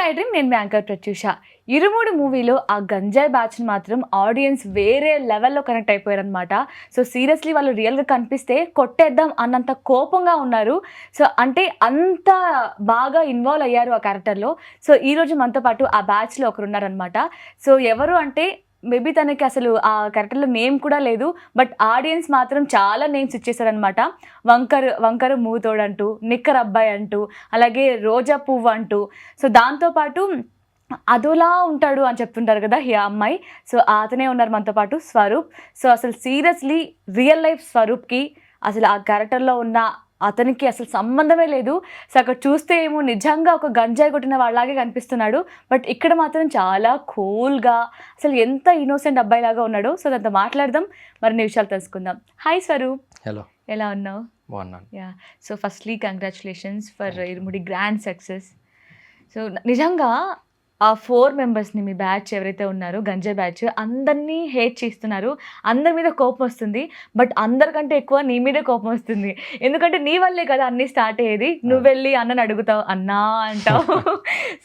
I dream నేను మీ anchor Pratyusha. 'ఇరుముడి' మూవీలో ఆ గంజాయి బ్యాచ్‌ని మాత్రం ఆడియన్స్ వేరే లెవెల్‌లో కనెక్ట్ అయిపోయారనమాట. సో, సీరియస్‌లీ వాళ్ళు రియల్‌గా కనిపిస్తే కొట్టేద్దాం అన్నంత కోపంగా ఉన్నారు. సో, అంటే అంత బాగా ఇన్వాల్వ్ అయ్యారు ఆ క్యారెక్టర్‌లో. సో, ఈరోజు మనతో పాటు ఆ బ్యాచ్‌లో ఒకరున్నారనమాట. సో, ఎవరు అంటే మేబీ తనకి అసలు ఆ క్యారెక్టర్‌లో నేమ్ కూడా లేదు. బట్ ఆడియన్స్ మాత్రం చాలా నేమ్స్ ఇచ్చేసారనమాట. వంకరు మూతోడంటూ, నిక్కర్ అబ్బాయి అంటూ, అలాగే రోజా పువ్వు అంటూ. సో, దాంతో పాటు అదోలా ఉంటాడు అని చెప్తుంటారు కదా! ఆ అమ్మాయి. సో, అతనే ఉన్నారు మనతో పాటు స్వరూప్. సో, అసలు సీరియస్‌లీ రియల్ లైఫ్ స్వరూప్‌కి అసలు ఆ క్యారెక్టర్‌లో ఉన్న అతనికి అసలు సంబంధమే లేదు. సో, అక్కడ చూస్తే ఏమో నిజంగా ఒక గంజాయి కొట్టిన వాడిలాగే కనిపిస్తున్నాడు. బట్ ఇక్కడ మాత్రం చాలా కూల్‌గా అసలు ఎంత ఇన్నోసెంట్ అబ్బాయిలాగా ఉన్నాడో. సో, దాంతో మాట్లాడదాం. మరిన్ని విషయాలు తెలుసుకుందాం. హాయ్ స్వరూప్. హలో. ఎలా ఉన్నావు? బాగున్నాను. Yeah! So, firstly congratulations for 'irumudi' grand success. So, నిజంగా ఆ 4 మెంబర్స్‌ని మీ బ్యాచ్ ఎవరైతే ఉన్నారో గంజాయి బ్యాచ్ అందరిని హేట్ చేస్తున్నారు. అందరి మీద కోపమొస్తుంది. బట్ అందరికంటే ఎక్కువ నీ మీదే కోపమొస్తుంది. ఎందుకంటే నీ వల్లే కదా అన్నీ స్టార్ట్ అయ్యేది. నువ్వెళ్ళి అన్నని అడుగుతావు. అన్నా అంటావు.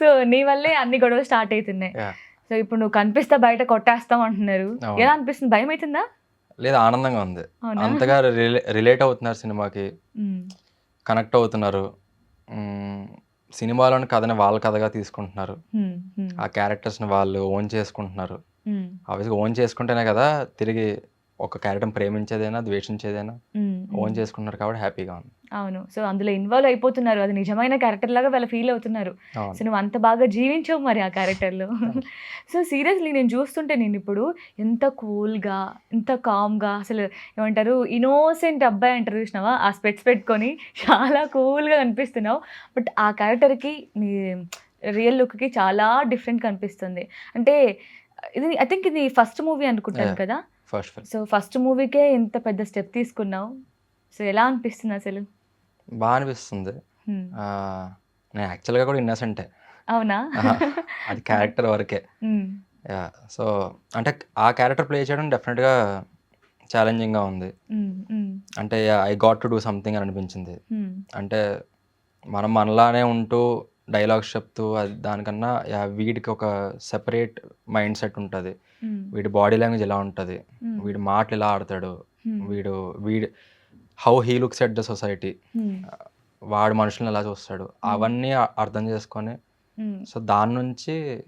సో, నీ వల్లే అన్ని గొడవలు స్టార్ట్ అయితున్నాయి. యాహ్! సో, ఇప్పుడు నువ్వు కనిపిస్తే బయట కొట్టేస్తాం అంటున్నారు. అవును. ఎలా అనిపిస్తుంది? భయమైతుందా? లేదు, ఆనందంగా ఉంది. అవునా? అంతగా రిలేట్ అవుతున్నారు సినిమాకి. హ్మ్. కనెక్ట్ అవుతున్నారు. సినిమాలోని కథని వాళ్ళ కథగా తీసుకుంటున్నారు. హ్మ్. హ్మ్. ఆ క్యారెక్టర్స్‌ని వాళ్ళు ఓన్ చేసుకుంటున్నారు. హ్మ్. ఆబ్వియస్‌గా ఓన్ చేసుకుంటేనే కదా తిరిగి ఒక క్యారెక్టర్‌ని ప్రేమించేదైనా, ద్వేషించేదైనా హ్మ్. ఓన్ హ్మ్. చేసుకుంటున్నారు కాబట్టి హ్యాపీగా ఉంది. అవును. సో, అందులో ఇన్వాల్వ్ అయిపోతున్నారు. అది నిజమైన క్యారెక్టర్ లాగా వాళ్ళు ఫీల్ అవుతున్నారు. సో, అవును. నువ్వు అంత బాగా జీవించావు మరి ఆ క్యారెక్టర్‌లో. Thank you. సో, సీరియస్‌లీ నేను చూస్తుంటే నిన్నిప్పుడు ఎంత కూల్‌గా, ఎంత కామ్‌గా అసలు ఏమంటారు ఇన్నోసెంట్ అబ్బాయి అంటారు చూసినావా? ఆ స్పెక్ట్స్ పెట్టుకొని చాలా కూల్‌గా కనిపిస్తున్నావు. బట్ ఆ క్యారెక్టర్‌కి నీ రియల్ లుక్‌కి చాలా డిఫరెంట్ కనిపిస్తుంది. అంటే ఇది ఐ థింక్ ఇది ఫస్ట్ మూవీ అనుకుంటాను యాహ్! కదా! First film. సో, ఫస్ట్ మూవీకే ఇంత పెద్ద స్టెప్ తీసుకున్నావు. సో, ఎలా అనిపిస్తుంది అసలు? బా అనిపిస్తుంది. హ్మ్. నేను యాక్చువల్‌గా కూడా ఇన్నోసెంటే. అవునా? అహా! అది క్యారెక్టర్ వరకే. హ్మ్. యాహ్! సో, అంటే ఆ క్యారెక్టర్ ప్లే చేయడం డెఫినిట్‌గా ఛాలెంజింగ్‌గా ఉంది. హ్మ్. హ్మ్. అంటే I got to do something అని అనిపించింది. హ్మ్. అంటే మనం మనలానే ఉంటూ డైలాగ్స్ చెప్తూ అది దానికన్నా వీడికి ఒక సెపరేట్ మైండ్ సెట్ ఉంటది. హ్మ్. వీడి బాడీ లాంగ్వేజ్ ఇలా ఉంటది. హ్మ్. వీడు మాటలు ఇలా ఆడతాడు. హ్మ్. వీడు వీడు how he looks at the society. హ్మ్. వాడు మనుషుల్ని ఎలా చూస్తాడు. హ్మ్. అవన్నీ అర్థం చేసుకొని హ్మ్. సో, దాని నుంచి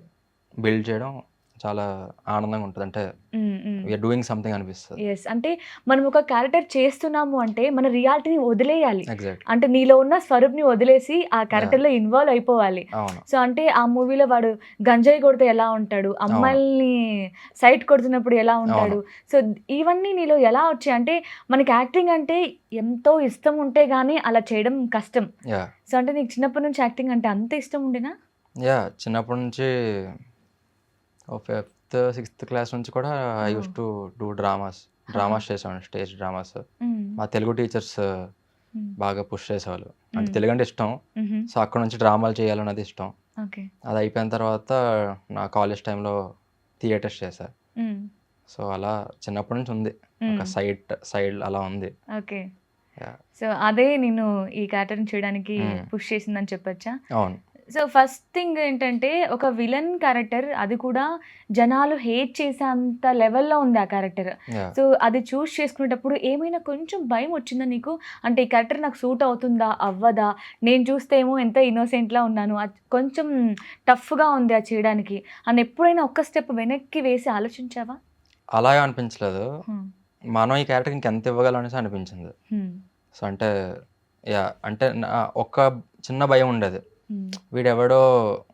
బిల్డ్ చేయడం చాలా ఆనందంగా ఉంటది. అంటే హ్మ్. హ్మ్. వి ఆర్ డూయింగ్ సంథింగ్ అనిపిస్తది. యెస్. అంటే మనం ఒక క్యారెక్టర్ చేస్తున్నాము అంటే మన రియాలిటీని వదిలేయాలి. ఎగ్జాక్ట్‌లీ. అంటే నీలో ఉన్న స్వరూప్‌ని వదిలేసి ఆ యాహ్! క్యారెక్టర్‌లో ఇన్వాల్వ్ అయిపోవాలి. అవును. సో, అంటే ఆ మూవీలో వాడు గంజాయి కొడితే ఎలా ఉంటాడు? అవును. అమ్మాయిల్ని సైట్ కొడుతున్నప్పుడు ఎలా అవును. ఉంటాడు? సో, ఇవన్నీ నీలో ఎలా వచ్చాయి? అంటే మనకి యాక్టింగ్ అంటే ఎంతో ఇష్టం ఉంటే గాని అలా చేయడం కష్టం. యాహ్! సో, అంటే నీకు చిన్నప్పటి నుంచి యాక్టింగ్ అంటే అంత ఇష్టం ఉండేనా? చిన్నప్పటి నుంచి ఓ ఫిఫ్త్, సిక్స్త్ క్లాస్ నుంచి కూడా I oh! Used to do dramas. ఆహా! డ్రామాస్ చేసేవాడిని. Stage dramas. హ్మ్. మా తెలుగు టీచర్స్ హ్మ్. బాగా పుష్ చేసేవాళ్ళు. అంటే హ్మ్. తెలుగంటే ఇష్టం. హుహు. సో, అక్కడి నుంచి డ్రామాలు చేయాలన్నది ఇష్టం. ఓకే. అది అయిపోయిన తర్వాత నా కాలేజ్ టైంలో థియేటర్స్ చేశా. హ్మ్. సో, అలా చిన్నప్పటి నుంచి ఉంది. ఒక హ్మ్. సైడ్ అలా ఉంది. ఓకే. యాహ్! సో, అదే నిన్ను ఈ క్యారెక్టర్‌ని చేయడానికి హ్మ్. పుష్ చేసిందని చెప్పొచ్చా? అవును. సో, ఫస్ట్ థింగ్ ఏంటంటే ఒక విలన్ క్యారెక్టర్ అది కూడా జనాలు హేట్ చేసేంత లెవెల్‌లో ఉంది ఆ క్యారెక్టర్. యాహ్! సో, అది చూజ్ చేసుకునేటప్పుడు ఏమైనా కొంచెం భయం వచ్చిందా నీకు? అంటే ఈ క్యారెక్టర్ నాకు సూట్ అవుతుందా? అవ్వదా? నేను చూస్తే ఏమో ఎంత ఇన్నోసెంట్‌లా ఉన్నాను. కొంచెం టఫ్‌గా ఉంది అది చేయడానికి అని ఎప్పుడైనా ఒక్క స్టెప్ వెనక్కి వేసి ఆలోచించావా? అలా ఏం అనిపించలేదు. హ్మ్. మనం ఈ క్యారెక్టర్‌కి ఇంకెంత ఇవ్వగలం అనేసి అనిపించింది. హ్మ్. సో, అంటే అంటే ఒక చిన్న భయం ఉండేది. హ్మ్. వీడెవడో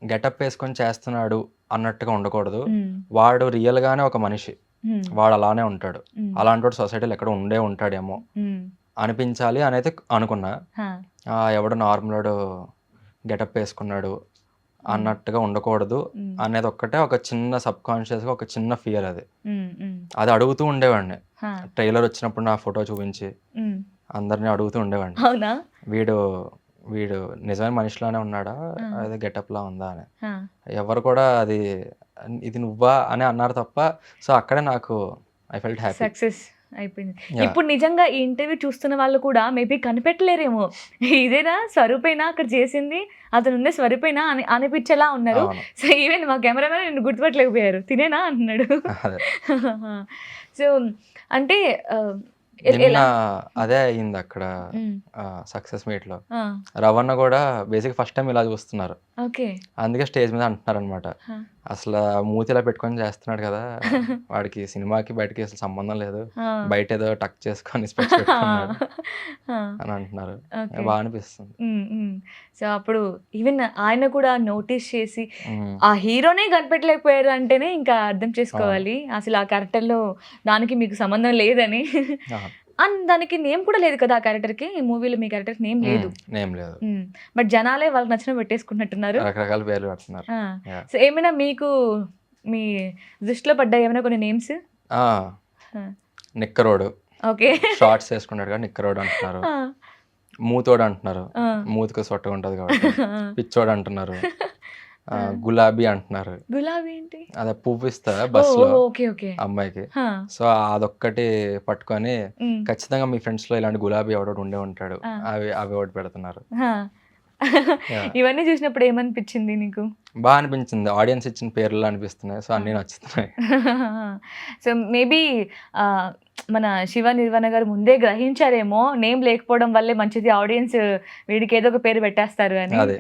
గెటప్ ఏసుకొని చేస్తున్నాడు అన్నట్టుగా ఉండకూడదు. హ్మ్. వాడు రియల్‌గానే ఒక మనిషి. హ్మ్. వాడు అలానే ఉంటాడు. హ్మ్. అలాంటోడు సొసైటీలో ఎక్కడో ఉండే ఉంటాడేమో హ్మ్. అనిపించాలి అనైతే అనుకున్నా. ఆ! ఎవడో నార్మలోడు గెటప్ ఏసుకున్నాడు హ్మ్. అన్నట్టుగా ఉండకూడదు హ్మ్. అనేది ఒక్కటే ఒక చిన్న సబ్‌కాన్షియస్‌గా ఒక చిన్న ఫియర్ అది. హ్మ్. హ్మ్. అది అడుగుతూ ఉండేవాడిని. ఆ! ట్రైలర్ వచ్చినప్పుడు నా ఫోటో చూపించి హ్మ్. అందరిని అడుగుతూ ఉండేవాడిని. అవునా? వీడు, వీడు నిజమైన మనిషిలానే ఉన్నాడా? ఆ! అదే గెటప్‌లా ఉందా అని. ఆ! ఎవరు కూడా ఇది నువ్వా అని అన్నారు తప్ప సో, అక్కడే నాకు ఐ ఫెల్ట్ హ్యాపీ. సక్సెస్. అయిపోయింది. యాహ్! ఇప్పుడు నిజంగా ఈ ఇంటర్వ్యూ చూస్తున్న వాళ్ళు కూడా మేబీ కనిపెట్టలేరేమో. ఇదేనా స్వరూపేనా అక్కడ చేసింది? అతనుందే స్వరూపేనా అని అనిపించేలా ఉన్నారు. అవును. సో, ఈవెన్ మా కెమెరామెన్ నిన్ను గుర్తుపట్టలేకపోయారు. తినేనా అంటున్నాడు. అదే. సో, అంటే ఆహ్, నిన్న ఎలా? అదే అయిందక్కడ హ్మ్. సక్సెస్ మీట్‌లో. ఆ! రవణ గూడా బేసిక్‌గా ఫస్ట్ టైమ్ ఇలా చూస్తున్నారు. ఓకే. అందుకే స్టేజ్ మీద అంటున్నారనమాట. ఆ! అసలా మూతి ఇలా పెట్టుకొని చేస్తున్నాడు కదా! వాడికి సినిమాకి, బయటకి అసలు సంబంధం లేదు. ఆ! బయటేదో టక్ చేసుకొని స్పెక్స్ పెట్టుకున్నాడు ఆ! అని అంటున్నారు. ఓకే. బా అనిపిస్తుంది. హ్మ్. హ్మ్. సో, అప్పుడు ఈవెన్ ఆయన కూడా నోటీస్ చేసి హ్మ్. ఆ హీరోనే కనిపెట్టలేకపోయారు అంటేనే ఇంకా అర్థం అవును. చేసుకోవాలి. అసలు ఆ క్యారెక్టర్‌లో దానికి మీకు సంబంధం లేదని. అవును. అండ్ దానికి నేమ్ కూడా లేదు కదా! ఆ క్యారెక్టర్‌కి. ఈ మూవీలో మీ క్యారెక్టర్‌కి నేమ్ లేదు. నేమ్ లేదు. హ్మ్. బట్ జనాలే వాళ్ళకి నచ్చినవి పెట్టేసుకుంటున్నట్టున్నారు. రకరకాల పేర్లు పెడుతున్నారు. ఆ! యాహ్! సో, ఏమైనా మీకు మీ దృష్టిలో పడ్డాయా ఏమైనా కొన్ని నేమ్స్? ఆ! ఆ! నిక్కరోడు. ఓకే. షార్ట్స్ ఏసుకుంటాడు కదా! నిక్కరోడు అంటున్నారు. ఆ! మూతోడు అంటున్నారు. ఆ! మూతికి సొట్టగా ఉంటది కాబట్టి. పిచ్చోడు అంటున్నారు. ఆ! గులాబీ అంటున్నారు. గులాబీ ఏంటి? అదే పువ్విస్తా ఓహ్! బస్‌లో ఓహ్! ఓకే. ఓకే. అమ్మాయికి. ఆ! సో, అదొక్కటి పట్టుకొని హ్మ్. ఖచ్చితంగా మీ ఫ్రెండ్స్‌లో ఇలాంటి గులాబీ ఎవడోకడు ఉండే ఉంటాడు. ఆ! అవి ఒకటి పెడుతున్నారు. ఆ! యాహ్! ఇవన్నీ చూసినప్పుడు ఏమనిపించింది నీకు? బా అనిపించింది. ఆడియన్స్ ఇచ్చిన పేర్లులా అనిపిస్తున్నాయి. సో, ఆ! అన్నీ నచ్చుతున్నాయి. సో, మేబీ ఆహ్, మన 'శివ నిర్వాణ' గారు ముందే గ్రహించారేమో నేమ్ లేకపోవడం వల్లే మంచిది ఆడియన్స్ వీడికి ఏదో ఒక పేరు పెట్టేస్తారు అని. అదే.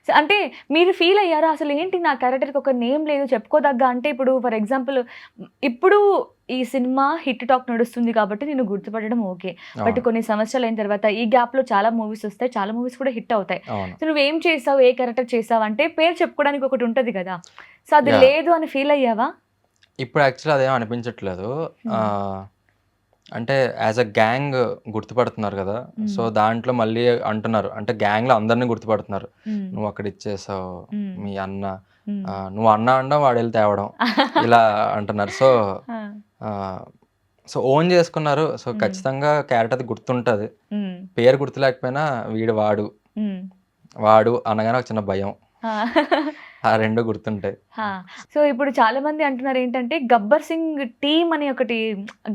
సో, అంటే మీరు ఫీల్ అయ్యారా? అసలు ఏంటి నా క్యారెక్టర్‌కి ఒక నేమ్ లేదు చెప్పుకోదగ్గ అంటే ఇప్పుడు ఫర్ ఎగ్జాంపుల్ ఇప్పుడు ఈ సినిమా హిట్ టాక్ నడుస్తుంది కాబట్టి నిన్ను గుర్తుపట్టడం ఓకే. బట్ అవును. కొన్ని సంవత్సరాలయిన తర్వాత ఈ గ్యాప్‌లో చాలా మూవీస్ వస్తాయి. చాలా మూవీస్ కూడా హిట్ అవుతాయి. అవును. సో, నువ్వేం చేసావు? ఏ క్యారెక్టర్ చేసావు? అంటే పేరు చెప్పుకోవడానికి ఒకటి ఉంటది కదా! సో, అది యాహ్! లేదు అని ఫీల్ అయ్యావా? ఇప్పుడు యాక్చువల్లీ అదేం అనిపించట్లేదు. హ్మ్. ఆహ్, అంటే యాస్ ఎ గ్యాంగ్ గుర్తుపడుతున్నారు గదా! హ్మ్. సో, దాంట్లో మళ్ళీ అంటున్నారు. అంటే గ్యాంగ్‌లో అందరిని గుర్తుపడుతున్నారు. హ్మ్. "నువ్వక్కడ ఇచ్చేసావు. హ్మ్. మీ అన్న" హ్మ్. నువ్వు అన్న అనడం వాడెళ్ళి తేవడం. ఇలా అంటున్నారు. సో, ఆ! ఆహ్, సో, ఓన్ చేసుకున్నారు. సో, హ్మ్. ఖచ్చితంగా క్యారెక్టర్ అది గుర్తుంటది. హ్మ్. పేరు గుర్తులేకపోయినా వాడు, హ్మ్. వాడు అనగానే ఒక చిన్న భయం. ఆ! ఆ 2 గుర్తుంటాయి. ఆ! సో, ఇప్పుడు చాలామంది అంటున్నారేంటంటే 'గబ్బర్ సింగ్' టీమ్ అని ఒకటి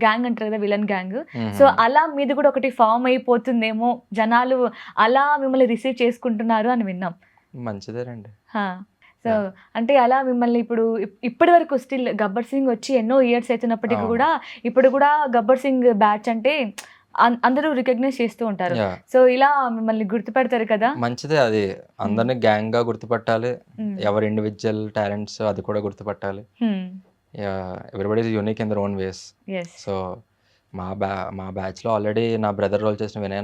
గ్యాంగ్ అంటారు కదా! Villain gang. సో, హుహు. అలా మీది కూడా ఒకటి ఫార్మ్ అయిపోతుందేమో, జనాలు అలా మిమ్మల్ని రిసీవ్ చేసుకుంటున్నారు అని విన్నాం. మంచిదేనండి. ఆ! So, yeah! అంటే అలా మిమ్మల్ని ఇప్పుడు ఇప్పటి వరకు స్టిల్ 'గబ్బర్ సింగ్' వచ్చి ఎన్నో ఇయర్స్ అయితున్నప్పటికి అవును. కూడా, ఇప్పుడు కూడా 'గబ్బర్ సింగ్' బ్యాచ్ అంటే అందరూ రికగ్నైజ్ చేస్తూ ఉంటారు. యాహ్! సో, ఇలా మిమ్మల్ని గుర్తుపడతారు కదా! మంచిదే అది. హ్మ్. అందరిని గ్యాంగ్‌గా గుర్తుపట్టాలి. హ్మ్. ఎవరి ఇండివిడ్యువల్ టాలెంట్స్ అది కూడా గుర్తుపట్టాలి. హ్మ్. Everybody is unique in their own ways. Yes. So, మా మా బ్యాచ్‌లో ఆల్రెడీ నా బ్రదర్ రోల్ చేసిన వినయ్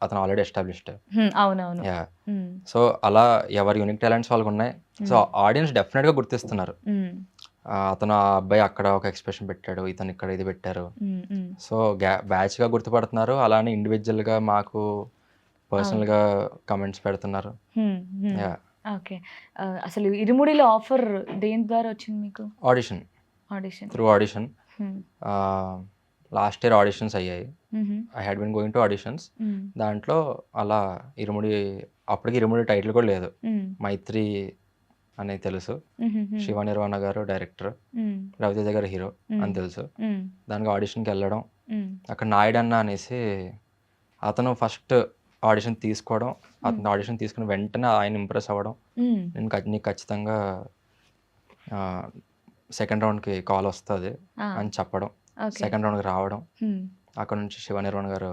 అతను ఆల్రెడీ ఎస్టాబ్లిష్డ్. హ్మ్. అవునవును. యాహ్! హ్మ్. సో, అలా ఎవరి యూనిక్ టాలెంట్స్ వాళ్ళకున్నాయి. సో, హ్మ్. ఆడియన్స్ డెఫినిట్‌గా గుర్తిస్తున్నారు. హ్మ్. అతను ఆ అబ్బాయి అక్కడ ఒక ఎక్స్‌ప్రెషన్ పెట్టాడు. ఇతను ఇక్కడ ఇది పెట్టారు. హ్మ్. హ్మ్. సో, బ్యాచ్‌గా గుర్తుపడుతున్నారు. అలానే ఇండివిడ్యువల్‌గా మాకు అవును. పర్సనల్‌గా కామెంట్స్ పెడుతున్నారు. హ్మ్. హ్మ్. యాహ్! ఓకే. అసలు 'ఇరుముడిలో' ఆఫర్ దేని ద్వారా వచ్చింది మీకు? ఆడిషన్. ఆడిషన్. Through audition. హ్మ్. ఆహ్, లాస్ట్ ఇయర్ ఆడిషన్స్ అయ్యాయి. హుహు. I had been going to auditions. హ్మ్. దాంట్లో అలా ఇరుముడి అప్పటికి ఇరుముడి టైటిల్ కూడా లేదు. హ్మ్. 'మైత్రి' అని తెలుసు. హుహుహు. 'శివ నిర్వాణ' గారు డైరెక్టర్. హ్మ్. 'రవితేజ' గారు హీరో హ్మ్. అని తెలుసు. హ్మ్. దానికి ఆడిషన్‌కెళ్ళడం. హ్మ్. అక్కడ నాయుడన్న అనేసి అతను ఫస్ట్ ఆడిషన్ తీసుకోవడం. హ్మ్. అతను ఆడిషన్ తీసుకున్న వెంటనే ఆయన ఇంప్రెస్ అవ్వడం. హ్మ్. నీకు ఖచ్చితంగా ఆహ్, సెకండ్ రౌండ్‌కి కాలొస్తది ఆ! అని చెప్పడం. ఓకే. సెకండ్ రౌండ్‌కి రావడం. హ్మ్. అక్కడి నుంచి 'శివ నిర్వాణ' గారు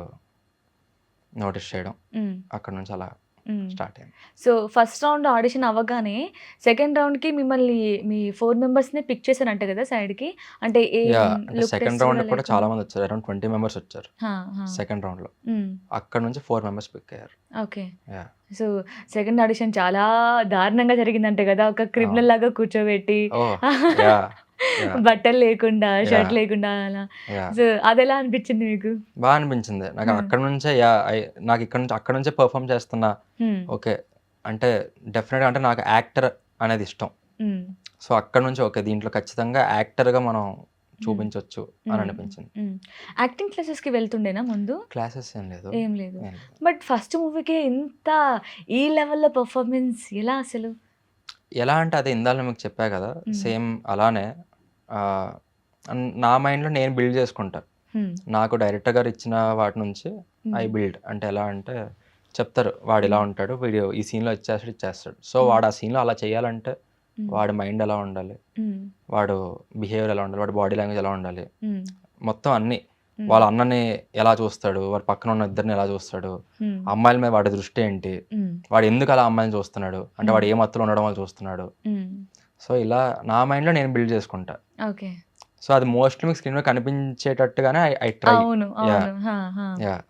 నోటీస్ చేయడం. హ్మ్. అక్కడి నుంచి అలా హ్మ్. స్టార్ట్ అయింది. సో, ఫస్ట్ రౌండ్ ఆడిషన్ అవ్వగానే సెకండ్ రౌండ్‌కి మిమ్మల్ని మీ 4 మెంబర్స్‌ని పిక్ చేసారంట కదా! సైడ్‌కి. అంటే ఏం అంటే లుక్ సెకండ్ టెస్ట్ కూడా రౌండ్‌కి కూడా లేకుండా? చాలా మందొచ్చారు. అరౌండ్ 20 మెంబర్స్ వచ్చారు. ఆ! ఆ! సెకండ్ రౌండ్‌లో. హ్మ్. అక్కడి నుంచి 4 మెంబర్స్ పిక్ అయ్యారు. Okay. Yeah! So, second audition చాలా దారుణంగా జరిగిందంట గదా! ఒక అవును. క్రిమినల్‌లాగా కూర్చోబెట్టి ఓహ్! యాహ్! యాహ్! బట్టలు లేకుండా, షర్ట్ యాహ్! లేకుండా అలా. యాహ్! సో, అదెలా అనిపిచ్చింది మీకు? బా అనిపించింది. నాకు హ్మ్. అక్కడి నుంచే నాకు ఇక్కడ నుంచి అక్కడి నుంచే పెర్ఫార్మ్ చేస్తున్నా. హ్మ్. ఓకే. అంటే డెఫినిట్‌గా అంటే నాకు యాక్టర్ అనేది ఇష్టం. హ్మ్. సో, అక్కడి నుంచి ఓకే. దీంట్లో ఖచ్చితంగా యాక్టర్‌గా మనం హ్మ్. చూపించొచ్చు అని హ్మ్. అనిపించింది. హ్మ్. యాక్టింగ్ క్లాసెస్‌కి వెళ్తుండేనా ముందు? క్లాసెస్ ఏం లేదు. ఏం లేదు. ఏం లేదు. బట్ ఫస్ట్ మూవీకే ఇంత ఈ లెవెల్‌లో పెర్ఫార్మన్స్ ఎలా అసలు? ఎలా అంటే అదే ఇందాల మీకు చెప్పా కదా! హ్మ్. సేమ్ అలానే ఆహ్, నా మైండ్‌లో నేను బిల్డ్ చేసుకుంటా. నాకు డైరెక్టర్ గారు ఇచ్చిన వాటి నుంచి ఐ బిల్డ్. అంటే ఎలా అంటే చెప్తారు వాడు ఇలా ఉంటాడు, వీడు ఈ సీన్‌లో ఇచ్చేస్తాడు. సో వాడు ఆ సీన్‌లో అలా చేయాలంటే వాడి మైండ్ ఎలా ఉండాలి, వాడు బిహేవియర్ ఎలా ఉండాలి, వాడి బాడీ లాంగ్వేజ్ ఎలా ఉండాలి, మొత్తం అన్నీ. వాళ్ళ అన్నని ఎలా చూస్తాడు, వాడి పక్కన ఉన్న ఇద్దరిని ఎలా చూస్తాడు, అమ్మాయిల మీద వాడి దృష్టి ఏంటి, వాడు ఎందుకు అలా అమ్మాయిని చూస్తున్నాడు, అంటే వాడు ఏ మత్తులో ఉండడం వల్ల చూస్తున్నాడు. సో ఇలా నా మైండ్‌లో నేను బిల్డ్ చేసుకుంటా. ఓకే. సో అది మోస్ట్‌లీ మీకు స్క్రీన్ మీద కనిపించేటట్టుగానే ఐ ట్రై. అవును. యాహ్! అవును. యాహ్!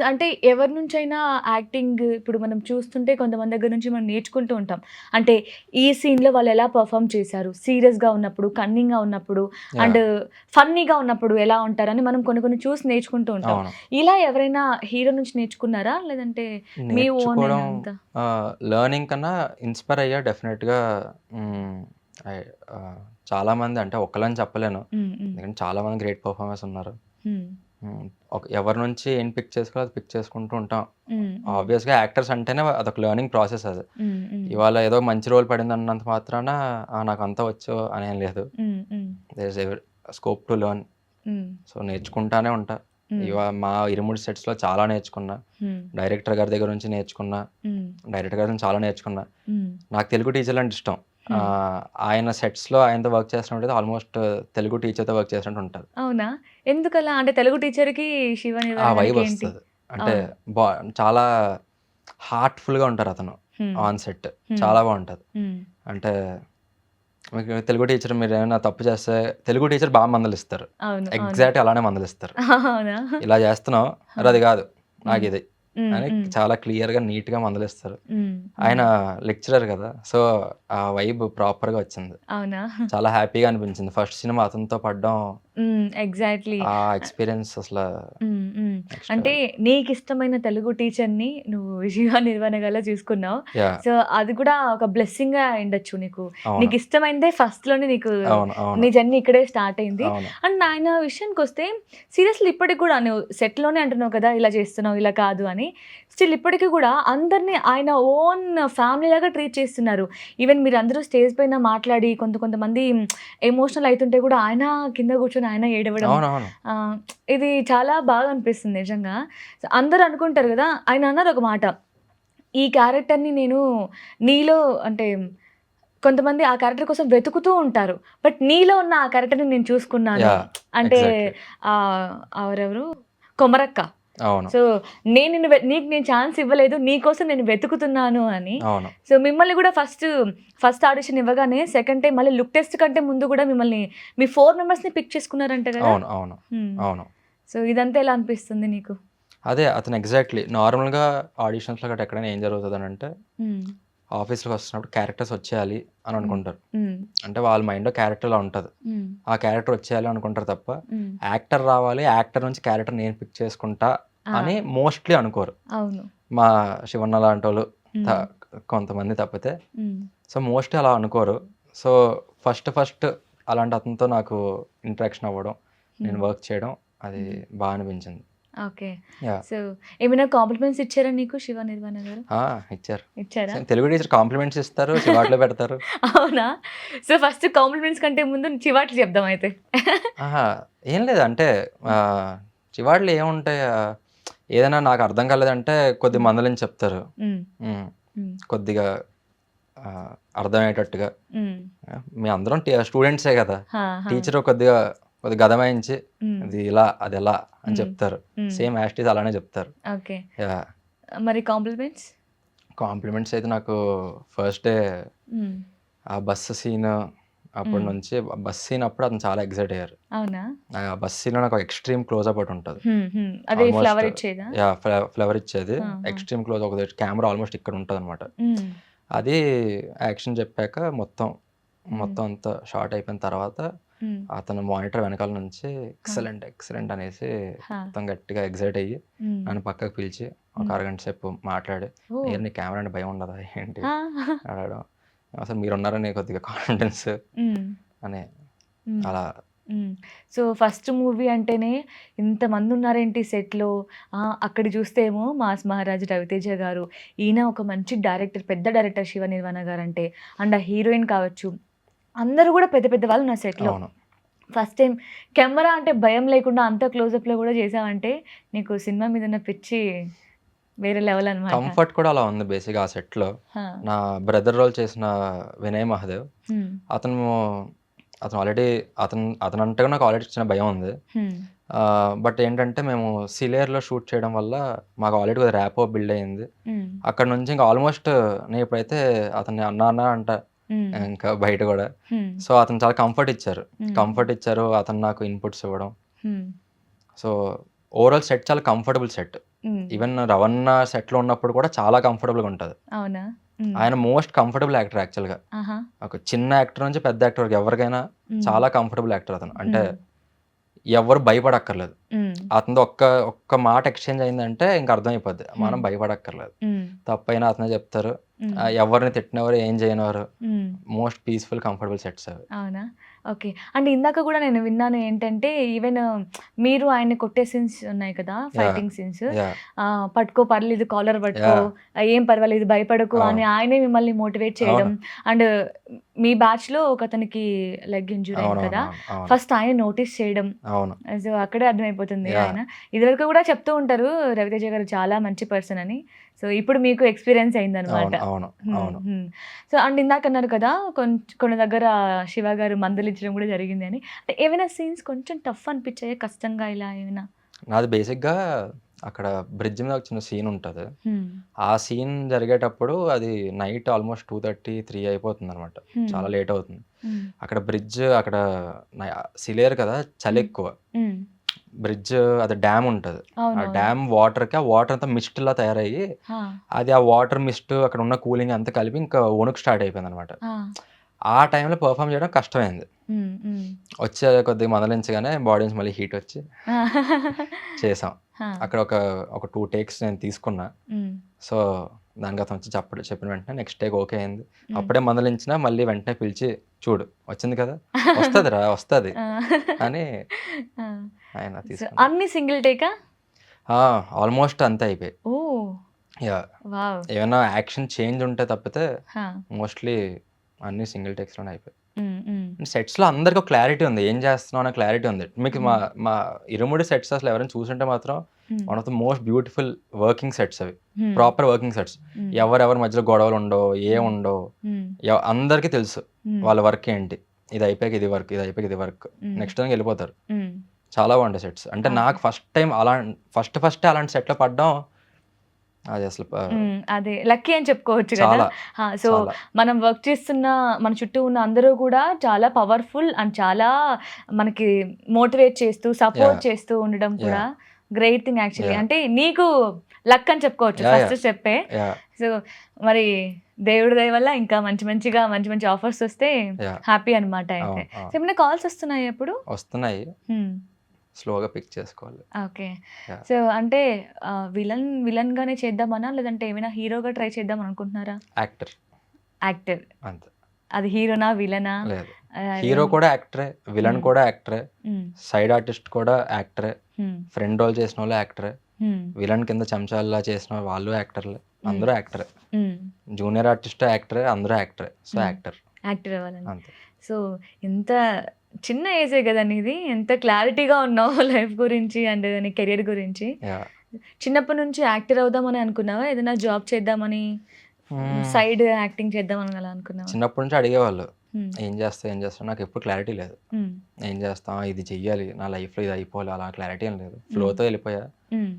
అంటే ఎవరి నుంచైనా యాక్టింగ్ ఇప్పుడు మనం చూస్తుంటే కొంతమంది దగ్గర నుంచి మనం నేర్చుకుంటూ ఉంటాం. అంటే ఈ సీన్‌లో వాళ్ళు ఎలా పెర్ఫార్మ్ చేశారు, సీరియస్‌గా ఉన్నప్పుడు, కన్నింగ్‌గా ఉన్నప్పుడు అండ్ యాహ్! ఫన్నీగా ఉన్నప్పుడు ఎలా ఉంటారని మనం కొన్ని కొన్ని చూసి నేర్చుకుంటూ ఉంటాం. అవును. ఇలా ఎవరైనా హీరో నుంచి నేర్చుకున్నారా? లేదంటే మీ ఓనేనా నేర్చుకోవడం అంతా? లెర్నింగ్ కన్నా ఇన్‌స్పైర్ అయ్యా డెఫినెట్‌గా. హ్మ్. ఐ చాలామంది, అంటే ఒక్కళ్ళని చెప్పలేను. హ్మ్. హ్మ్. ఎందుకంటే చాలామంది గ్రేట్ పెర్ఫార్మర్స్ ఉన్నారు. హ్మ్. ఎవరి నుంచి ఏం పిక్ చేసుకోవాలో అది పిక్ చేసుకుంటూ ఉంటాం. హ్మ్. హ్మ్. ఆబ్వియస్‌గా యాక్టర్స్ అంటేనే అదొక లెర్నింగ్ ప్రాసెస్ అది. హ్మ్. హ్మ్. ఇవాళ ఏదో మంచి రోల్ పడిందన్నంత మాత్రాన నాకంతా వచ్చు అనేం లేదు. హ్మ్. హ్మ్. There is scope to learn. హ్మ్. సో నేర్చుకుంటానే ఉంటా. హ్మ్. మా 23 సెట్స్‌లో చాలా నేర్చుకున్నా. హ్మ్. డైరెక్టర్ గారి దగ్గర నుంచి నేర్చుకున్నా. హ్మ్. డైరెక్టర్ గారి నుంచి చాలా నేర్చుకున్నా. హ్మ్. నాకు తెలుగు టీచర్లు అంటే ఇష్టం. హ్మ్. ఆయన సెట్స్‌లో ఆయనతో వర్క్ చేస్తున్నట్టయితే ఆల్మోస్ట్ తెలుగు టీచర్‌తో వర్క్ చేసినట్టు ఉంటది. అవునా? ఎందుకలా? అంటే తెలుగు టీచర్‌కి, శివ ఆ నిర్వాణ వైబ్ గారికి ఏంటి? వస్తది. అంటే అవును. బా చాలా హార్ట్‌ఫుల్‌గా ఉంటారతను హ్మ్. On set. హ్మ్. చాలా బావుంటది. హ్మ్. అంటే మీకు తెలుగు టీచర్ మీరేమైనా తప్పు చేస్తే తెలుగు టీచర్ బా మందలిస్తారు. అవును. అవును. ఎగ్జాక్ట్‌గా అలానే మందలిస్తారు. అవునా? ఇలా చేస్తున్నావు, ఆ! అరె అది కాదు, హ్మ్. నాకిది హ్మ్. అని హ్మ్. చాలా క్లియర్‌గా, నీట్‌గా మందలిస్తారు. హ్మ్. ఆయన హ్మ్. లెక్చరర్ కదా! సో, ఆ వైబ్ ప్రాపర్‌గా వచ్చింది. అవునా? చాలా హ్యాపీగా అనిపించింది. ఫస్ట్ సినిమా అతనితో పడడం, ఎగ్జాక్ట్‌లీ. ఆ ఎక్స్‌పీరియన్స్ అసల హ్మ్. హ్మ్. నెక్స్ట్ అంటే లెవెల్. నీకిష్టమైన తెలుగు టీచర్‌ని నువ్వు 'శివ నిర్వాణగల' చూసుకున్నావు. యాహ్! సో, అది కూడా ఒక బ్లెస్సింగ్‌గా అయ్యుండొచ్చు నీకు. అవును. నీకిష్టమైనదే ఫస్ట్‌లోనే నీకు అవును. అవును. నీ జర్నీ ఇక్కడే స్టార్ట్ అయింది. అవును. అండ్ ఆయన విషయానికొస్తే సీరియస్‌లీ ఇప్పటికి కూడా నువ్వు సెట్‌లోనే అంటున్నావు కదా! ఇలా చేస్తున్నావు, ఇలా కాదు అని. స్టిల్ ఇప్పటికి కూడా అందరిని ఆయన ఓన్ ఫ్యామిలీలాగా ట్రీట్ చేస్తున్నారు. ఈవెన్ మీరందరూ స్టేజ్ పైన మాట్లాడి కొంతమంది ఎమోషనల్ అయితుంటే కూడా ఆయన కింద కూర్చొని ఆయన ఏడవడం. అవునవును. ఆహ్, ఇది చాలా బాగా అనిపిస్తుంది నిజంగా. అందరూ అనుకుంటారు గదా! ఆయన అన్నారు ఒక మాట. ఈ క్యారెక్టర్‌ని నేను నీలో అంటే కొంతమంది ఆ క్యారెక్టర్ కోసం వెతుకుతూ ఉంటారు. బట్ నీలో ఉన్న ఆ క్యారెక్టర్‌ని నేను చూసుకున్నాను. యాహ్! అంటే ఎగ్జాక్ట్‌లీ. ఎవరెవరు? కొమరక్క. అవును. సో, నేను నిన్ను నీకు నేను ఛాన్స్ ఇవ్వలేదు. నీ కోసం నేను వెతుకుతున్నాను అని. అవును. సో, మిమ్మల్ని గూడా ఫస్ట్ ఆడిషన్ ఇవ్వగానే సెకండ్ టైమ్ మళ్ళీ లుక్ టెస్ట్ కంటే ముందు గూడా మిమ్మల్ని మీ 4 మెంబర్స్‌ని పిక్ చేసుకున్నారంట గదా! అవును. అవును. హ్మ్. అవును. సో, ఇదంతా ఎలా అనిపిస్తుంది నీకు? అదే అతను ఎగ్జాక్ట్‌లీ. నార్మల్‌గా ఆడిషన్స్‌లో గట్టా ఎక్కడైనా ఏం జరుగుతదనంటే, హ్మ్. ఆఫీస్‌లోకి వస్తున్నప్పుడు క్యారెక్టర్స్ వచ్చేయాలి అని హ్మ్. అనుకుంటారు. హ్మ్. అంటే వాళ్ళ మైండ్‌లో క్యారెక్టర్ ఇలా ఉంటది. హ్మ్. ఆ క్యారెక్టర్ వచ్చేయాలి అనుకుంటారు తప్ప, హ్మ్. యాక్టర్ రావాలి, యాక్టర్ నుంచి క్యారెక్టర్ నేను పిక్ చేసుకుంటా ఆ! అని మోస్ట్‌లీ అనుకోరు. అవును. మా శివన్న లాంటోళ్ళు త హ్మ్. కొంతమంది తప్పితే. హ్మ్. సో, మోస్ట్‌లీ అలా అనుకోరు. సో, ఫస్ట్ అలాంటి అతనితో నాకు ఇంటరాక్షన్ అవ్వడం, నేను హ్మ్. వర్క్ చేయడం అది హ్మ్. బా అనిపించింది. ఓకే. యాహ్! సో, ఏమైనా కాంప్లిమెంట్స్ ఇచ్చారా నీకు 'శివ నిర్వాణ' గారు? ఆ! ఇచ్చారు. ఇచ్చారా? సేమ్ తెలుగు టీచర్ కాంప్లిమెంట్స్ ఇస్తారు, చివాట్లు పెడతారు. అవునా? సో, ఫస్ట్ కాంప్లిమెంట్స్ కంటే ముందు చివాట్లు చెప్దాం అయితే. అహా! ఏం లేదు. అంటే ఆహ్, చివాట్లు ఏముంటాయి, ఏదైనా నాకు అర్థం కాలేదంటే కొద్దిగా హ్మ్. మందలించి చెప్తారు. హ్మ్. హ్మ్. హ్మ్. కొద్దిగా అర్థమయ్యేటట్టుగా. హ్మ్. మేమందరం స్టూడెంట్సే గదా! ఆ! ఆ! కొద్దిగా గదమాయించి హ్మ్. ఇది ఇలా, అదెలా అని హ్మ్. చెప్తారు. హ్మ్. సేమ్ యాజ్ ఇట్ ఈజ్ అలానే చెప్తారు. ఓకే. యాహ్! మరి కాంప్లిమెంట్స్? కాంప్లిమెంట్స్ అయితే నాకు ఫస్ట్ డే హ్మ్. ఆ బస్సు సీను అప్పటి హ్మ్. నుంచి బస్ సీన్ అప్పుడు అతను చాలా ఎక్సైట్ అయ్యారు. అవునా? ఆ బస్ సీన్‌లో నాకు ఎక్స్‌ట్రీమ్ క్లోజప్ ఒకటుంటది. హ్మ్. హ్మ్. అదే ఆల్మోస్ట్ ఫ్లవర్ ఇచ్చేదా? యాహ్! ఫ్లవర్ ఇచ్చేది. ఆహా! ఎక్స్‌ట్రీమ్ క్లోజ్ కెమెరా ఆల్మోస్ట్ ఇక్కడ ఉంటదనమాట. హ్మ్. అది యాక్షన్ చెప్పాక హ్మ్. మొత్తం అంతా షాట్ అయిపోయిన తర్వాత హ్మ్. అతను మానిటర్ వెనకాల నుంచి ఆ! ఎక్సలెంట్, ఎక్సలెంట్ అనేసి ఆ! మొత్తం గట్టిగా ఎక్సైట్ అయ్యి హ్మ్. నన్ను పక్కకు పిలిచి ఒక హ్మ్. అరగంట సేపు మాట్లాడి, ఓహ్! "అయ్యో! నీకు కెమెరా అంటే భయం ఉండదా ఏంటి?" ఆ! అడగడం. అసలు మీరున్నారని కొద్దిగా కాన్ఫిడెన్స్ హ్మ్. అని హ్మ్. అలా. హ్మ్. సో, ఫస్ట్ మూవీ అంటేనే ఇంతమందున్నారేంటి సెట్‌లో. అక్కడ చూస్తే ఏమో 'మాస్ మహారాజ్' రవితేజ గారు. ఈయన ఒక మంచి డైరెక్టర్, పెద్ద director 'Shiva Nirvana' guarantee. And ఆ హీరోయిన్ కావచ్చు. అందరూ గూడా పెద్ద పెద్ద వాళ్ళున్నారు సెట్‌లో. అవును. ఫస్ట్ టైం కెమెరా అంటే భయం లేకుండా అంత క్లోజప్‌లో గూడా చేసావంటే, నీకు సినిమా మీద ఉన్న పిచ్చి వేరే లెవెల్ అనమాట. కంఫర్ట్ కూడా అలా ఉంది బేసిక్‌గా ఆ సెట్‌లో. ఆ! నా బ్రదర్ రోల్ చేసిన వినయ్ మహాదేవ్ హ్మ్. అతను అతను ఆల్రెడీ అతనంటే నాకు ఆల్రెడీ చిన్న భయం ఉంది. హ్మ్. బట్ ఏంటంటే మేము సిలేర్‌లో షూట్ చేయడం వల్ల మాకు ఆల్రెడీ కొద్దిగా ర్యాపో బిల్డ్ అయింది. హ్మ్. అక్కడి నుంచి ఇంకా ఆల్మోస్ట్ నేను ఇప్పుడైతే అతన్ని అన్నా అన్నా అంటా హ్మ్. ఇంకా బయట కూడా. హ్మ్. సో, అతను చాలా కంఫర్ట్ ఇచ్చారు. హ్మ్. కంఫర్ట్ ఇచ్చారు. అతను నాకు ఇన్‌పుట్స్ ఇవ్వడం. హ్మ్. సో, ఓవరాల్ సెట్ చాలా కంఫర్టబుల్ సెట్. హ్మ్. ఈవెన్ 'రవణ' సెట్‌లో ఉన్నప్పుడు కూడా చాలా కంఫర్టబుల్‌గా ఉంటది. అవునా? హ్మ్. ఆయన మోస్ట్ కంఫర్టబుల్ యాక్టర్ యాక్చువల్‌గా. ఆహా! ఒక చిన్న యాక్టర్ నుంచి పెద్ద యాక్టర్ వరకు ఎవరికైనా హ్మ్. చాలా కంఫర్టబుల్ యాక్టర్ అతను. అంటే హ్మ్. ఎవ్వరు భయపడక్కర్లేదు. హ్మ్. అతనితో ఒక్క మాట ఎక్స్‌చేంజ్ అయిందంటే ఇంక అర్థమైపోద్ది. మనం హ్మ్. భయపడక్కర్లేదు. హ్మ్. తప్పైనా అతనే చెప్తారు. హ్మ్. ఎవరిని తిట్టనివ్వరు, ఏం చేయనివ్వరు. హ్మ్. మోస్ట్ పీస్‌ఫుల్ కంఫర్టబుల్ సెట్స్ అవి. అవునా? ఓకే. అండ్ ఇందాక గూడా నేను విన్నాను ఏంటంటే, ఈవెన్ మీరు ఆయన్ని కొట్టే సీన్స్ ఉన్నాయి కదా! యాహ్! Fighting scenes. యాహ్! పట్టుకో పర్లేదు కాలర్ పట్టుకో, యాహ్! ఏం పర్వాలేదు భయపడకు అని అవును. ఆయనే మిమ్మల్ని మోటివేట్ చేయడం. అవును. అండ్ మీ బ్యాచ్‌లో ఒకతనికి లెగ్ ఇంజ్యూర్ అయింది కదా! అవునవునవును. అవును. ఫస్ట్ ఆయన నోటీస్ చేయడం. అవును. సో, అక్కడే అర్థమైపోతుంది యాహ్! ఆయన. ఇదివరకు కూడా చెప్తూ ఉంటారు రవితేజ గారు చాలా మంచి పర్సన్ అని. సో, ఇప్పుడు మీకు ఎక్స్‌పీరియన్స్ అయిందనమాట. అవును. అవును. హ్మ్. అవును. హ్మ్. సో, అండ్ ఇందాకన్నారు కదా! కొన్ని దగ్గర శివ గారు మందలించడం గూడా జరిగింది అని. అంటే ఏవైనా సీన్స్ కొంచెం టఫ్ అనిపిచ్చాయా? కష్టంగా ఇలా ఏమైనా? నాది బేసిక్‌గా అక్కడ బ్రిడ్జ్ మీద ఒక చిన్న సీన్ ఉంటది. హ్మ్. ఆ సీన్ జరిగేటప్పుడు అది నైట్ ఆల్‌మోస్ట్ 2:30, 3 అయిపోతుందనమాట. హ్మ్. చాలా లేట్ అవుతుంది. హ్మ్. అక్కడ బ్రిడ్జ్ అక్కడ న సిలేరు కదా! హ్మ్. చలెక్కువ. హ్మ్. బ్రిడ్జ్ అది డ్యామ్ ఉంటది. ఆ అవునవును. డ్యామ్ వాటర్‌కి ఆ వాటర్ అంతా మిస్ట్‌లా తయారయ్యి, ఆ! అది ఆ వాటర్ మిస్ట్ అక్కడ ఉన్న కూలింగ్ అంతా కలిపి ఇంకా వణుకు స్టార్ట్ అయిపోయిందనమాట. ఆ! ఆ టైంలో పెర్ఫార్మ్ చేయడం కష్టమైంది. హ్మ్. హ్మ్. వచ్చే కొద్దిగా మందలించగానే బాడీ నుంచి మళ్ళీ హీట్ వచ్చి చేసాం. ఆ! అక్కడ ఒక 2 టేక్స్ నేను తీసుకున్నా. హ్మ్. సో, దానికి అతను వచ్చి చెప్పిన వెంటనే నెక్స్ట్ టేక్ ఓకే అయింది. హ్మ్. అప్పుడే మందలించినా మళ్ళీ వెంటనే పిలిచి చూడు వచ్చింది కదా! వస్తదిరా వస్తది ఆ! అని ఆ! ఆయన సో, తీసుకున్నారు. అన్ని సింగిల్ టేకా? ఆ! ఆల్మోస్ట్ అంతే అయిపోయాయి. ఓహ్! యాహ్! వావ్! ఏమన్నా యాక్షన్ చేంజ్ ఉంటే తప్పితే ఆ! మోస్ట్‌లీ అన్నీ సింగిల్ టేక్స్‌లోనే అయిపోయాయి. హ్మ్. హ్మ్. సెట్స్‌లో అందరికి ఒక క్లారిటీ ఉంది. ఏం చేస్తున్నాం అనే క్లారిటీ ఉంది. మీకు మా హ్మ్. మా 'ఇరుముడి' సెట్స్ అసలు ఎవరైనా చూసుంటే మాత్రం హ్మ్. One of the most beautiful working sets అవి. హ్మ్. Proper working sets. హ్మ్. ఎవరెవరి మధ్యలో గొడవలుండవు, హ్మ్. ఏముండవు. హ్మ్. అందరికీ తెలుసు హ్మ్. వాళ్ళ వర్క్ ఏంటి. ఇది అయిపోయాక ఇది వర్క్, ఇది అయిపోయాక ఇది వర్క్. హ్మ్. నెక్స్ట్ దానికి ఎళ్ళిపోతారు. హ్మ్. చాలా బాగుంటాయి సెట్స్. అంటే ఓకే. నాకు ఫస్ట్ టైమ్ ఫస్టే అలాంటి సెట్‌లో పడడం అది అసలు అదే లక్కీ అని చెప్పుకోవచ్చు గదా! చాలా, సో, చాలా. మనం వర్క్ చేస్తున్న మన చుట్టూ ఉన్న అందరూ కూడా చాలా పవర్‌ఫుల్ అండ్ చాలా మనకి మోటివేట్ చేస్తూ, సపోర్ట్ యాహ్! చేస్తూ ఉండడం కూడా yeah! Great thing actually. Yeah! అంటే నీకు లక్ అని చెప్పుకోవచ్చు యాహ్! First yeah! స్టెప్పే. యాహ్! సో, మరి దేవుడి దయ వల్ల ఇంకా మంచిగా మంచి మంచి ఆఫర్స్ వస్తే యాహ్! హ్యాపీ అనమాట అయితే. అవును. సో, అవును. ఏమైనా కాల్స్ వస్తున్నాయా ఇప్పుడు? వస్తున్నాయి. హ్మ్. స్లోగా పిక్ చేసుకోవాలి. ఓకే. యాహ్! సో, అంటే విలన్‌గానే చేద్దామనా? లేదంటే ఏమైనా హీరోగా ట్రై చేద్దాం అనుకుంటున్నారా? Actor actor. అంతే. అది హీరోనా? విలనా? లేదు. హీరో అదేం కూడా యాక్టరే, విలన్ హ్మ్. కూడా యాక్టరే, హ్మ్. సైడ్ ఆర్టిస్ట్ కూడా యాక్టరే, హ్మ్. ఫ్రెండ్ రోల్ చేసినోళ్ళు యాక్టరే, హ్మ్. విలన్ కింద చెంచాల్లా చేసిన వాళ్ళు యాక్టర్లే. హ్మ్. అందరూ యాక్టరే. హ్మ్. జూనియర్ ఆర్టిస్ట్ యాక్టరే, అందరూ యాక్టరే. సో, హ్మ్. యాక్టర్ యాక్టర్ అవ్వాలని. అంతే. సో, ఎంత చిన్న ఏజే గదా నీది. ఎంత క్లారిటీగా ఉన్నావో లైఫ్ గురించి అండ్ నీ కెరియర్ గురించి. యాహ్! చిన్నప్పటి నుంచి యాక్టర్ అవుదామని అనుకున్నావా? ఏదైనా జాబ్ చేద్దామని, హ్మ్. సైడ్ యాక్టింగ్ చేద్దామని అలా అనుకున్నావా? చిన్నప్పటి నుంచి అడిగేవాళ్ళు. హ్మ్. ఏం చేస్తావు? నాకెప్పుడు క్లారిటీ లేదు. హ్మ్. ఏం చేస్తాం? ఇది చెయ్యాలి. నా లైఫ్‌లో ఇది అయిపోవాలి. అలా క్లారిటీ ఏం లేదు. హ్మ్. ఫ్లోతో ఎళ్ళిపోయా. హ్మ్.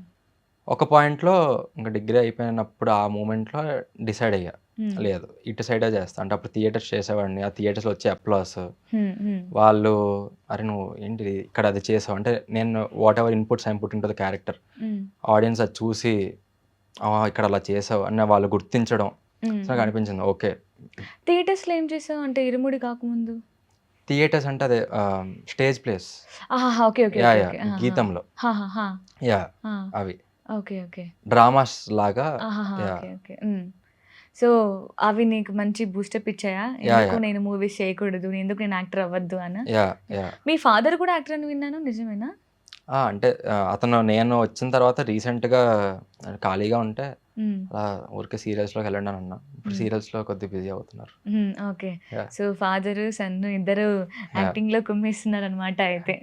ఒక పాయింట్‌లో ఇంక డిగ్రీ అయిపోయినప్పుడు ఆ మూమెంట్‌లో డిసైడ్ అయ్యా. హ్మ్. లేదు ఇటు సైడే చేస్తా. అంటే అప్పుడు థియేటర్స్ చేసేవాడిని. ఆ థియేటర్స్‌లో వచ్చే అప్లాస్ హ్మ్. హ్మ్. వాళ్ళు "అరె! నువ్వు ఏంటిది ఇక్కడ అది చేసావు." అంటే నేను whatever inputs I put into the character. హ్మ్. ఆడియన్స్ అది చూసి ఇక్కడ అలా చేసావు అని వాళ్ళు గుర్తించడం. హ్మ్. సో, నాకు హ్మ్. అనిపించింది ఓకే. థియేటర్స్‌లో ఏం చేసావు? అంటే 'ఇరుముడి' కాకముందు? థియేటర్స్ అంటే అదే స్టేజ్ ప్లేస్. ఆహాహా! Okay. Okay. Yeah! Okay. Yeah! Okay. ఆహాహా! గీతంలో. హాహాహా! యాహ్! ఆ! అవి. ఓకే. ఓకే. డ్రామాస్ లాగా. ఆహాహా! యాహ్! ఓకే. ఓకే. హ్మ్. సో, అవి నీకు మంచి బూస్టప్ ఇచ్చాయా? యాహ్! ఎందుకు యాహ్! నేను మూవీస్ చేయకూడదు? ఎందుకు నేను యాక్టర్ అవ్వద్దు అనా? యాహ్! యాహ్! మీ ఫాదర్ కూడా యాక్టర్ అని విన్నాను. నిజమేనా? అంటే నేను వచ్చిన తర్వాత రీసెంట్‌గా ఖాళీగా ఉంటే అలా ఊరికే సీరియల్స్లోకి వెళ్ళండి అని అన్నా. ఇప్పుడు సీరియల్స్లో కొద్దిగా బిజీ అవుతున్నారు. Okay. Yeah so father sun ఇద్దరు యా యాక్టింగ్లో కుమ్మేస్తున్నారు అనమాట అయితే.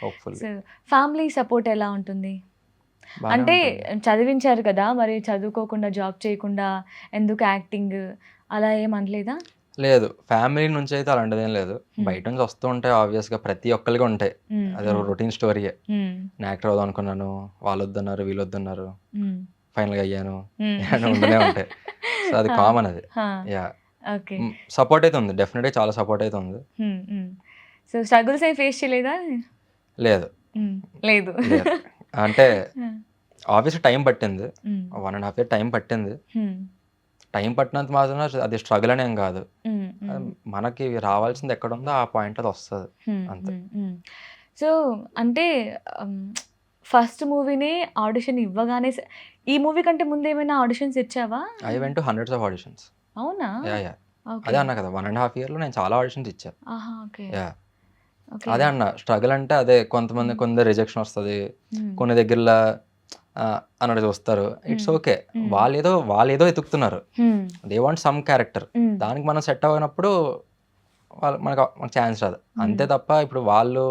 హోప్ఫుల్లీ సో ఫ్యామిలీ సపోర్ట్ ఎలా ఉంటుంది? బాగానే అంటే ఉంటుంది. చదివించారు కదా! మరి చదువుకోకుండా జాబ్ చేయకుండా ఎందుకు యాక్టింగ్ అలా ఏం అనలేదా? లేదు, ఫ్యామిలీ నుంచి అయితే అలాంటిదేం లేదు. హ్మ్. బయట నుంచి వస్తూ ఉంటాయి ఆబ్వియస్‌గా, ప్రతి ఒక్కళ్ళకి ఉంటాయి. హ్మ్. అది రొటీన్ స్టోరీయే. హ్మ్. నేను యాక్టర్ అవుదాం అనుకున్నాను, వాళ్ళొద్దన్నారు, వీళ్ళొద్దన్నారు, హ్మ్. ఫైనల్‌గా అయ్యాను. హ్మ్. ఇవన్నీ ఉండనే ఉంటాయి. సో, అది ఆ! కామన్ అది. ఆ! యాహ్! ఓకే. సపోర్ట్ అయితే ఉంది. డెఫినెట్‌గా చాలా సపోర్ట్ అయితే ఉంది. హ్మ్. హ్మ్. సో స్ట్రగుల్స్ ఏం ఫేస్ చేయలేదా? లేదు. హ్మ్. లేదు. లేదు. అంటే ఆ! ఆబ్వియస్‌గా టైం పట్టింది. హ్మ్. 1 ½ ఇయర్ టైం పట్టింది. హ్మ్. టైం పట్టినంత మాత్రాన అది స్ట్రగుల్ అనేం కాదు. హ్మ్. హ్మ్. మనకి రావాల్సింది ఎక్కడుందో ఆ పాయింట్‌లో అదొస్తది. హ్మ్. అంతే. హ్మ్. హ్మ్. సో, అంటే హ్మ్, ఫస్ట్ మూవీనే ఆడిషన్ ఇవ్వగానే ఈ మూవీ కంటే ముందేమైనా ఆడిషన్స్ ఇచ్చావా? I went to hundreds of auditions. అవునా? యాహ్! ఓకే. అదే అన్నా కదా! 1 ½ ఇయర్‌లో నేను చాలా ఆడిషన్స్ ఇచ్చా. ఆహా! ఓకే. యాహ్! ఓకే. అదే అన్నా, స్ట్రగుల్ అంటే అదే, కొంతమంది హ్మ్. కొందరు రిజెక్షన్ వస్తది. హ్మ్. కొన్ని దగ్గరల అన్నట్టు చూస్తారు. ఇట్స్ హ్మ్. ఓకే. హ్మ్. వాళ్ళేదో ఎతుకుతున్నారు. హ్మ్. They want some character. హ్మ్. దానికి మనం సెట్ అవ్వనప్పుడు మనకు ఛాన్స్ రాదు. హ్మ్. అంతే తప్ప ఇప్పుడు వాళ్ళు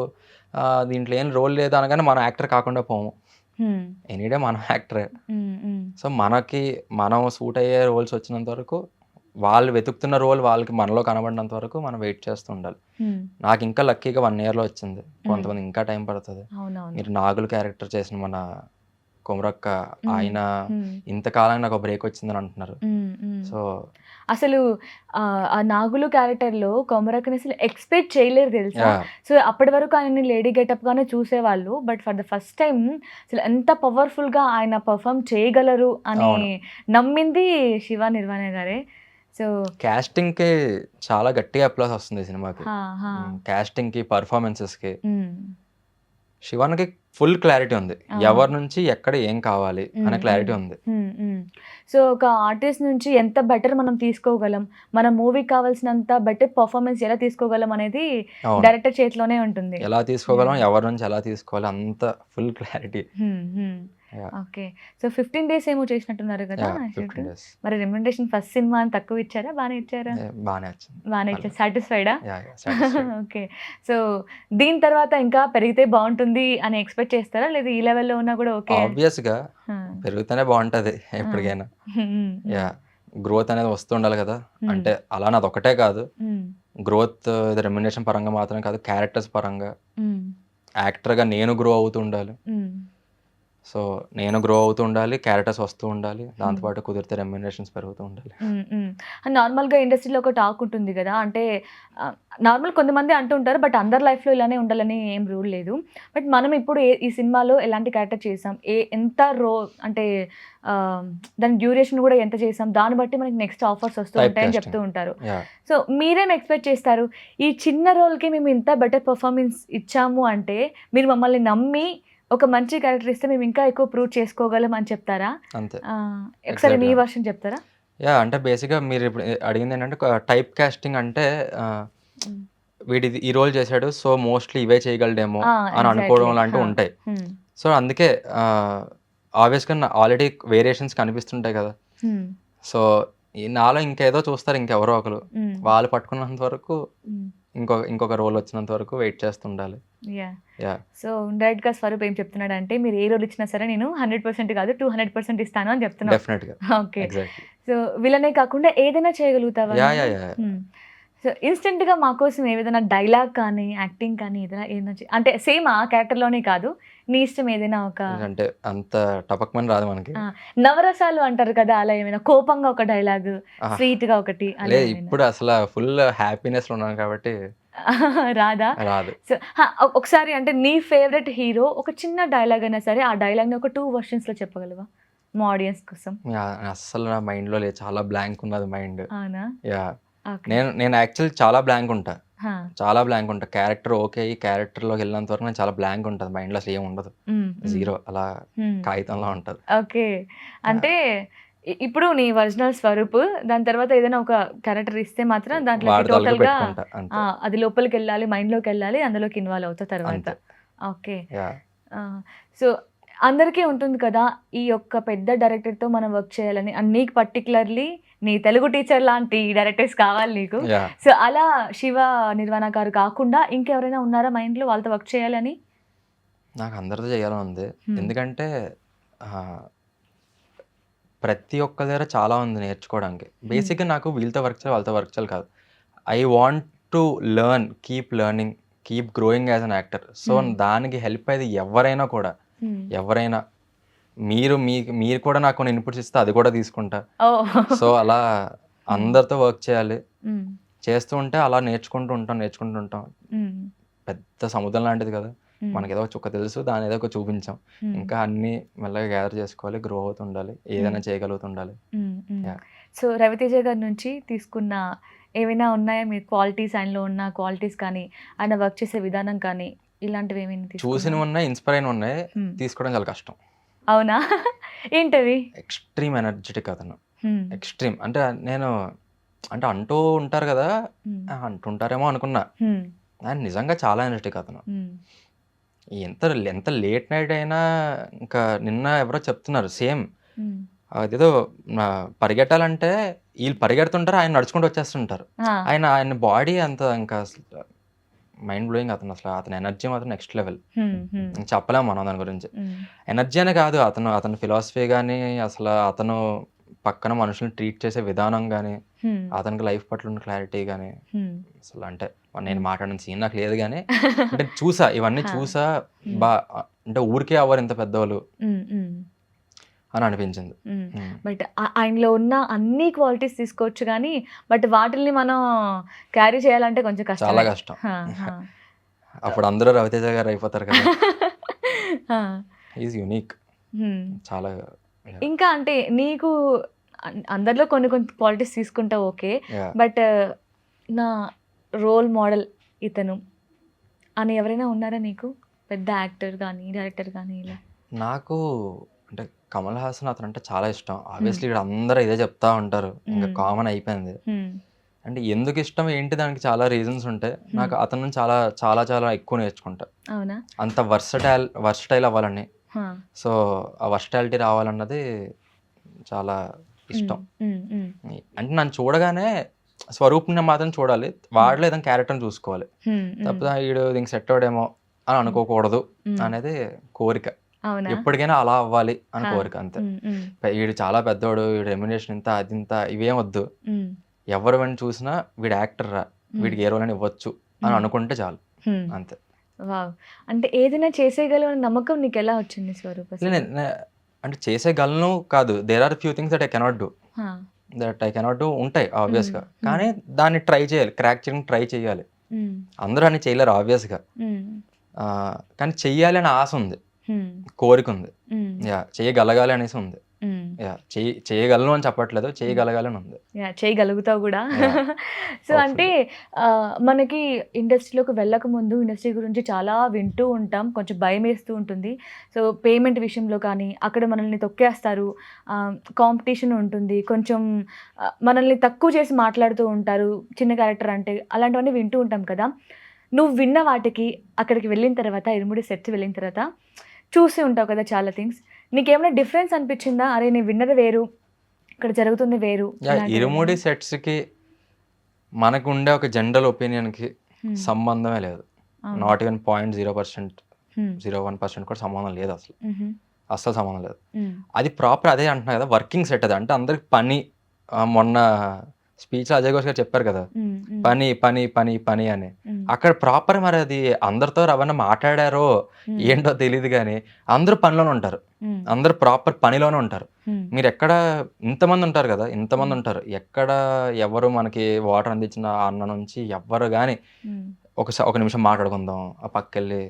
దీంట్లో ఏం రోల్ లేదు అనగానే మనం యాక్టర్ కాకుండా పోము. హ్మ్. ఎనీడే మనం యాక్టరే. హ్మ్. హ్మ్. సో, మనం సూట్ అయ్యే రోల్స్ వచ్చినంత వరకు, వాళ్ళు వెతుకుతున్న రోల్ వాళ్ళకి మనలో కనబడినంత వరకు మనం వెయిట్ చేస్తూ ఉండాలి. హ్మ్. నాకింకా లక్కీగా 1 ఇయర్‌లో వచ్చింది. హ్మ్. కొంతమందికి ఇంకా టైం పడతది. అవునవును. మీరు 'నాగులు' క్యారెక్టర్ చేసిన మన కొమరక్క, హ్మ్. ఆయన హ్మ్. ఇంతకాలానికి నాకు బ్రేక్ వచ్చిందని అంటున్నారు. హ్మ్. హ్మ్. సో, అసలు ఆ 'నాగులు' క్యారెక్టర్‌లో కొమరక్కని అసలు ఎక్స్‌పెక్ట్ చేయలేరు తెలుసా? యాహ్! సో, అప్పటి వరకు ఆయనని లేడీ గెటప్‌గానే చూసేవాళ్ళు. But for the first time అసలు ఎంత పవర్‌ఫుల్‌గా ఆయన పెర్ఫార్మ్ చేయగలరు అని అవును. నమ్మింది శివ నిర్వాణ గారే. సో కాస్టింగ్‌కి చాలా గట్టిగా అప్లాస్ వస్తుంది ఈ సినిమాకి. హా! హా! కాస్టింగ్‌కి, పెర్ఫార్మన్సెస్‌కి. హ్మ్. శివన్‌కి ఫుల్ క్లారిటీ ఉంది. అవును. ఎవరి నుంచి ఎక్కడ ఏం కావాలి హ్మ్. అనే హ్మ్. క్లారిటీ ఉంది. హ్మ్. హ్మ్. సో, ఒక ఆర్టిస్ట్ నుంచి ఎంత బెటర్ మనం తీసుకోగలం, మన మూవీకి కావాల్సినంత బెటర్ పెర్ఫార్మన్స్ ఎలా తీసుకోగలం అనేది అవును. డైరెక్టర్ చేతిలోనే ఉంటుంది. ఎలా తీసుకోగలం, యాహ్! ఎవరి నుంచి ఎలా తీసుకోవాలి, అంత ఫుల్ క్లారిటీ. హ్మ్. హ్మ్. యాహ్! ఓకే. సో, 15 డేస్ ఏమో చేసినట్టున్నారు కదా! యాహ్! షూట్. 15 డేస్. మరి రెమ్యునరేషన్ ఫస్ట్ సినిమా అని తక్కువ ఇచ్చారా? బానే ఇచ్చారా? బానే వచ్చింది. బానే ఇచ్చారు. పర్లేదు. సాటిస్ఫైడా? Yeah! Yeah! Satisfied. Okay. So, దీని తర్వాత ఇంకా పెరిగితే బావుంటుంది అని ఎక్స్‌పెక్ట్ చేస్తారా? లేదా ఈ లెవెల్‌లో ఉన్నా కూడా ఓకే? ఆబ్వియస్‌గా ఆ! పెరిగితేనే బావుంటది ఆ! ఎప్పటికైనా. హ్మ్. హ్మ్. యాహ్! గ్రోత్ అనేది వస్తూ ఉండాలి కదా! హ్మ్. అంటే అలా నాదొక్కటే కాదు. హ్మ్. గ్రోత్ ఇది రెమ్యునరేషన్ పరంగా మాత్రమే కాదు, క్యారెక్టర్స్ పరంగా, హ్మ్. యాక్టర్‌గా నేను గ్రో అవుతూ ఉండాలి. హ్మ్. సో, నేను గ్రో అవుతూ ఉండాలి. క్యారెక్టర్స్ వస్తూ ఉండాలి. దాంతో హ్మ్. పాటు కుదిరితే రెమ్యునరేషన్స్ పెరుగుతూ ఉండాలి. హ్మ్. హ్మ్. నార్మల్‌గా ఇండస్ట్రీలో ఒక టాక్ ఉంటుంది గదా! అంటే నార్మల్ కొంతమంది అంటూ ఉంటారు. బట్ అందరి లైఫ్‌లో ఇలానే ఉండాలని ఏం రూల్ లేదు. బట్ మనం ఇప్పుడు ఈ సినిమాలో ఎలాంటి క్యారెక్టర్ చేసాం? ఎంత అంటే ఆహ్, దాని డ్యూరేషన్ గూడా ఎంత చేసాం? దాన్ని బట్టి మనకి నెక్స్ట్ ఆఫర్స్ వస్తూ టైప్ ఉంటాయని చెప్తూ కాస్టింగ్. ఉంటారు. యాహ్! సో, మీరేం ఎక్స్‌పెక్ట్ చేస్తారు? ఈ చిన్న రోల్‌కి మేము ఇంత బెటర్ పెర్ఫార్మన్స్ ఇచ్చాము అంటే, మీరు మమ్మల్ని నమ్మి ఒక మంచి క్యారెక్టర్ ఇస్తే మేము ఇంకా ఎక్కువ ప్రూవ్ చేసుకోగలం అని చెప్తారా? అంతే. ఒకసారి మీ ఎగ్జాక్ట్‌గా. వర్షన్ చెప్తారా? యాహ్! అంటే బేసిక్‌గా మీరిప్పుడు అడిగిందేంటంటే టైప్ కాస్టింగ్ అంటే హ్మ్. వీడిది ఈ రోల్ చేశాడు. సో, మోస్ట్‌లీ ఇవే చేయగలడేమో ఆ! అని అనుకోవడం ఎగ్జాక్ట్‌లీ. లాంటివి ఆ! ఉంటాయి. హ్మ్. సో, అందుకే ఆబ్వియస్‌గా ఆల్రెడీ వేరియేషన్స్ కనిపిస్తుంటాయి కదా! హ్మ్. సో, నాలో ఇంకేదో చూస్తారు ఇంకెవరో ఒకరు. హ్మ్. వాళ్ళు పట్టుకున్నంత వరకు, హ్మ్. ఇంకొక రోల్ వచ్చినంత వరకు వెయిట్ చేస్తుండాలి. యాహ్! యాహ్! సో, డైరెక్ట్‌గా స్వరూప్ ఏం చెప్తున్నాడంటే, మీరు ఏ రోల్ ఇచ్చినా సరే నేను 100% కాదు 200% ఇస్తాను అని చెప్తున్నావు. డెఫినెట్‌గా. ఓకే. ఎగ్జాక్ట్‌లీ. సో, విలనే కాకుండా ఏదైనా చేయగలుగుతావా యాహ్! నువ్వు? యాహ్! యాహ్! హ్మ్. సో, ఇన్‌స్టంట్‌గా మా కోసం ఏదైనా డైలాగ్ కానీ, యాక్టింగ్ కానీ ఏదైనా అంటే సేమ్ ఆ క్యారెక్టర్‌లోనే కాదు. నీ ఇష్టం ఏదైనా ఒక అంటే అంత టపక్‌మని రాదు మనకి. ఆ! నవరసాలు అంటారు కదా! అలా ఏమైనా కోపంగా ఒక డైలాగు, ఆహ్, స్వీట్‌గా ఒకటి అలా లేదు, ఏమైనా? ఇప్పుడు అసల ఫుల్ హ్యాపీనెస్‌లో ఉన్నాను కాబట్టి రాదా? రాదు. సో, ఒకసారి అంటే నీ ఫేవరెట్ హీరో ఒక చిన్న డైలాగ్ అయినా సరే, ఆ డైలాగ్‌ని ఒక 2 వెర్షన్స్‌లో చెప్పగలవా? మా ఆడియన్స్ కోసం. అస్సలు నా మైండ్‌లో లేదు. చాలా బ్లాంక్ ఉన్నది మైండ్. అవునా? యాహ్! ఓకే. నేను యాక్చువల్లీ చాలా బ్లాంక్ ఉంటా. ఆ! చాలా బ్లాంక్ ఉంటా. Character okay. ఈ క్యారెక్టర్‌లోకెళ్ళినంత వరకు నేను చాలా బ్లాంక్ ఉంటది. మైండ్‌లో అసలు ఏం ఉండదు. హ్మ్. హ్మ్. జీరో అలా హ్మ్. కాగితంలా ఉంటది. ఓకే. యాహ్! అంటే ఇప్పుడు నీ ఒరిజినల్ స్వరూప్ దాని తర్వాత ఏదైనా ఒక క్యారెక్టర్ ఇస్తే మాత్రం దాంట్లోకి వాడి తాలూకా టోటల్‌గా పెట్టుకుంటా అంతే. అది లోపలికెళ్ళాలి, మైండ్‌లోకెళ్ళాలి, అందులోకి ఇన్వాల్వ్ అవుతావు తర్వాత. అంతే. ఓకే. యాహ్! ఆ! సో, అందరికీ ఉంటుంది కదా! ఈ యొక్క పెద్ద డైరెక్టర్‌తో మనం వర్క్ చేయాలని. అండ్ నీకు పర్టిక్యులర్‌లీ నీ తెలుగు టీచర్ లాంటి డైరెక్టర్స్ కావాలి నీకు. యాహ్! సో, అలా 'శివ నిర్వాణ' గారు కాకుండా ఇంకెవరైనా ఉన్నారా మైండ్‌లో వాళ్ళతో వర్క్ చేయాలని? నాకు అందరితో చేయాలని ఉంది. హ్మ్. ఎందుకంటే ఆహ్, ప్రతి ఒక్క దగ్గర చాలా ఉంది నేర్చుకోవడానికి. బేసిక్‌గా నాకు వీళ్ళతో వర్క్ చేయాలి, వాళ్ళతో వర్క్ చేయాలి కాదు. I want to keep learning, keep growing as an actor. So, హ్మ్. దానికి హెల్ప్ అయ్యేది ఎవరైనా కూడా. హ్మ్. ఎవరైనా మీరు కూడా నాకు కొన్ని ఇన్‌పుట్స్ ఇస్తే అది కూడా తీసుకుంటా. ఓహ్! సో, అలా హ్మ్. అందరితో వర్క్ చేయాలి. హ్మ్. చేస్తూ ఉంటే అలా నేర్చుకుంటూ ఉంటాం. హ్మ్. పెద్ద సముద్రం లాంటిది కదా! హ్మ్. మనకేదో చుక్క తెలుసు. దానేదో ఒక చూపించాం. హ్మ్. ఇంకా అన్నీ మెల్లగా గ్యాదర్ చేసుకోవాలి. గ్రో అవుతుండాలి. ఏదైనా చేయగలుగుతుండాలి. హ్మ్. హ్మ్. యాహ్! సో, 'రవితేజ' గారి నుంచి తీసుకున్న ఏవైనా ఉన్నాయా మీరు క్వాలిటీస్ ఆయనలో ఉన్న క్వాలిటీస్ కానీ, ఆయన వర్క్ చేసే విధానం కానీ, ఇలాంటివి ఏమైనా తీసుకున్నారా? చూసినవున్నాయి, ఇన్‌స్పైర్ అయినవున్నాయి. హ్మ్. తీసుకోవడం చాలా కష్టం. అవునా? ఏంటవి? ఎక్స్‌ట్రీమ్ ఎనర్జిటిక్ అతను. హ్మ్. ఎక్స్‌ట్రీమ్ అంటే అంటే అంటూ ఉంటారు గదా! హ్మ్. అంటుంటారేమో అనుకున్నా. హ్మ్. ఆయన నిజంగా చాలా ఎనర్జిటిక్ అతను. హ్మ్. ఎంత ఎంత లేట్ నైట్ అయినా ఇంకా నిన్న ఎవరో చెప్తున్నారు సేమ్. హ్మ్. అదేదో పరిగెట్టాలంటే ఈళ్ళు పరిగెడుతుంటారు. ఆయన నడుచుకుంటూ వచ్చేస్తుంటారు. ఆ! ఆయన బాడీ అంత ఇంకా అసలు మైండ్ బ్లోయింగ్ అతని ఎనర్జీ మాత్రం నెక్స్ట్ లెవెల్. హ్మ్. హ్మ్. చెప్పలేము మనం దాని గురించి. హ్మ్. ఎనర్జీ అనే కాదు అతని ఫిలాసఫీ గాని, అతను పక్కన మనుషుల్ని ట్రీట్ చేసే విధానం గాని, హ్మ్. అతనికి లైఫ్ పట్ల ఉన్న క్లారిటీ గాని, హ్మ్. అసలు అంటే నేను హ్మ్. మాట్లాడిన సీన్ నాకు లేదు గానీ, అంటే చూసా ఇవన్నీ ఆ! చూసా హ్మ్. బా అంటే ఊరికే అవ్వరు ఇంత పెద్దోళ్ళు హ్మ్. హ్మ్. అని అనిపించింది. హ్మ్. హ్మ్. బట్ ఆయనలో ఉన్న అన్ని క్వాలిటీస్ తీసుకోవచ్చు గానీ, బట్ వాటిల్ని మనం క్యారీ చేయాలంటే కొంచెం చాలా కష్టమే. కష్టం. ఆ! ఆ! అప్పుడు అందరూ రవితేజ గారు అయిపోతారు కదా! ఆ! He is unique. హ్మ్. చాలా యాహ్! ఇంకా అంటే నీకు అందరిలో కొన్ని కొన్ని క్వాలిటీస్ తీసుకుంటావు ఓకే. యాహ్! బట్ నా రోల్ మోడల్ ఇతను అని ఎవరైనా ఉన్నారా నీకు? పెద్ద యాక్టర్ గాని, డైరెక్టర్ గాని ఇలా? నాకు అంటే 'కమల్ హాసన్' అతనంటే చాలా ఇష్టం. హ్మ్. ఆబ్వియస్లీ ఇక్కడ అందరూ ఇదే చెప్తా ఉంటారు. ఇంక హ్మ్. కామన్ అయిపోయింది. హ్మ్. అంటే ఎందుకిష్టం ఏంటి దానికి చాలా రీజన్స్ ఉంటాయి. హ్మ్. నాకు అతని నుంచి చాలా చాలా చాలా ఎక్కువ నేర్చుకుంటా. అవునా? అంత వర్సటైల్ అవ్వాలని. ఆ! సో, ఆ వర్సటాలిటీ రావాలన్నది చాలా హ్మ్. ఇష్టం. హ్మ్. హ్మ్. అంటే నన్ను చూడగానే స్వరూప్‌ని మాత్రం చూడాలి. హ్మ్. వాడిలో ఏదైనా క్యారెక్టర్‌ని చూసుకోవాలి. హ్మ్. హ్మ్. తప్పితే ఈడు దీనికి సెట్ అవ్వడేమో అని హ్మ్. అనుకోకూడదు హ్మ్. అనేది కోరిక. అవునా? ఎప్పటికైనా అలా అవ్వాలి అని ఆ! కోరిక అంతే. హ్మ్. హ్మ్. ఈడు చాలా పెద్దోడు, ఈడు రెమ్యునరేషన్ ఇంత, అదింత ఇవేం వద్దు. హ్మ్. ఎవరు వాడిని చూసినా వీడు యాక్టర్‌రా, హ్మ్. వీడికి ఏ రోల్ అయినా ఇవ్వచ్చు అని హ్మ్. అనుకుంటే చాలు. హ్మ్. అంతే. వావ్! అంటే ఏదైనా చేసేయగలవు అనే నమ్మకం నీకెలా వచ్చింది స్వరూప్ లే అసలు? నే నే అంటే చేసేయగలను కాదు. There are few things that I cannot do. ఆ! ఉంటాయి హ్మ్. ఆబ్వియస్‌గా. హ్మ్. కానీ దాన్ని ట్రై చేయాలి. క్రాక్ చేయడానికి ట్రై చేయాలి. హ్మ్. అందరూ అన్ని చేయలేరు ఆబ్వియస్‌గా. హ్మ్. కానీ చెయ్యాలి అనే ఆశ ఉంది. హ్మ్. కోరికుంది. హ్మ్. చేయగలగాలి అనేసి ఉంది. హ్మ్. చేయగలను అని చెప్పట్లేదు. హ్మ్. చేయగలగాలి అని ఉంది. చేయగలుగుతావు గూడా. యాహ్! సో, అంటే హోప్‌ఫుల్లీ. మనకి ఇండస్ట్రీలోకి వెళ్ళకముందు ఇండస్ట్రీ గురించి చాలా వింటూ ఉంటాం. కొంచెం భయమేస్తూ ఉంటుంది. సో, పేమెంట్ విషయంలో కానీ, అక్కడ మనల్ని తొక్కేస్తారు. కాంపిటీషన్ ఉంటుంది. కొంచెం మనల్ని తక్కువ చేసి మాట్లాడుతూ ఉంటారు. చిన్న క్యారెక్టర్ అంటే, అలాంటివన్నీ వింటూ ఉంటాం కదా! నువ్వు విన్న వాటికి, అక్కడికి వెళ్ళిన తర్వాత, ఇరుముడి సెట్స్ వెళ్ళిన తర్వాత చూసి ఉంటావు కదా చాలా థింగ్స్. నీకేమైనా డిఫరెన్స్ అనిపిచ్చిందా? అరే! నేను విన్నది వేరు. ఇక్కడ జరుగుతుంది వేరు. ఇలాంటివేమైనా? ఇరుముడి సెట్స్‌కి మనకుండే ఒక జనరల్ ఒపీనియన్‌కి హ్మ్. సంబంధమే లేదు. అవును. నాట్ ఈవెన్ 0.0%, హ్మ్. 0.1% కూడా సంబంధం లేదసలు. హుహు. అస్సలు సంబంధం లేదు. హ్మ్. అది ప్రాపర్ అదే అంటున్నా కదా! వర్కింగ్ సెట్ అది. అంటే అందరికి పని మొన్న స్పీచ్‌లో అజయ్ ఘోష్ గారు చెప్పారు కదా! హ్మ్. హ్మ్. పని అని. హ్మ్. అక్కడ ప్రాపర్ మరి అది అందరితో రవణ మాట్లాడారో హ్మ్. ఏంటో తెలీదు గానీ, అందరూ పనిలోనే ఉంటారు. హ్మ్. అందరూ ప్రాపర్ పనిలోనే ఉంటారు. హ్మ్. మీరెక్కడ ఇంతమంది ఉంటారు గదా! హ్మ్. ఇంతమంది ఉంటారు. ఎక్కడ ఎవరు మనకి వాటర్ అందించిన అన్న నుంచి ఎవ్వరు గాని హ్మ్. ఒక నిమిషం మాట్లాడుకుందాం. ఆ పక్కెళ్ళి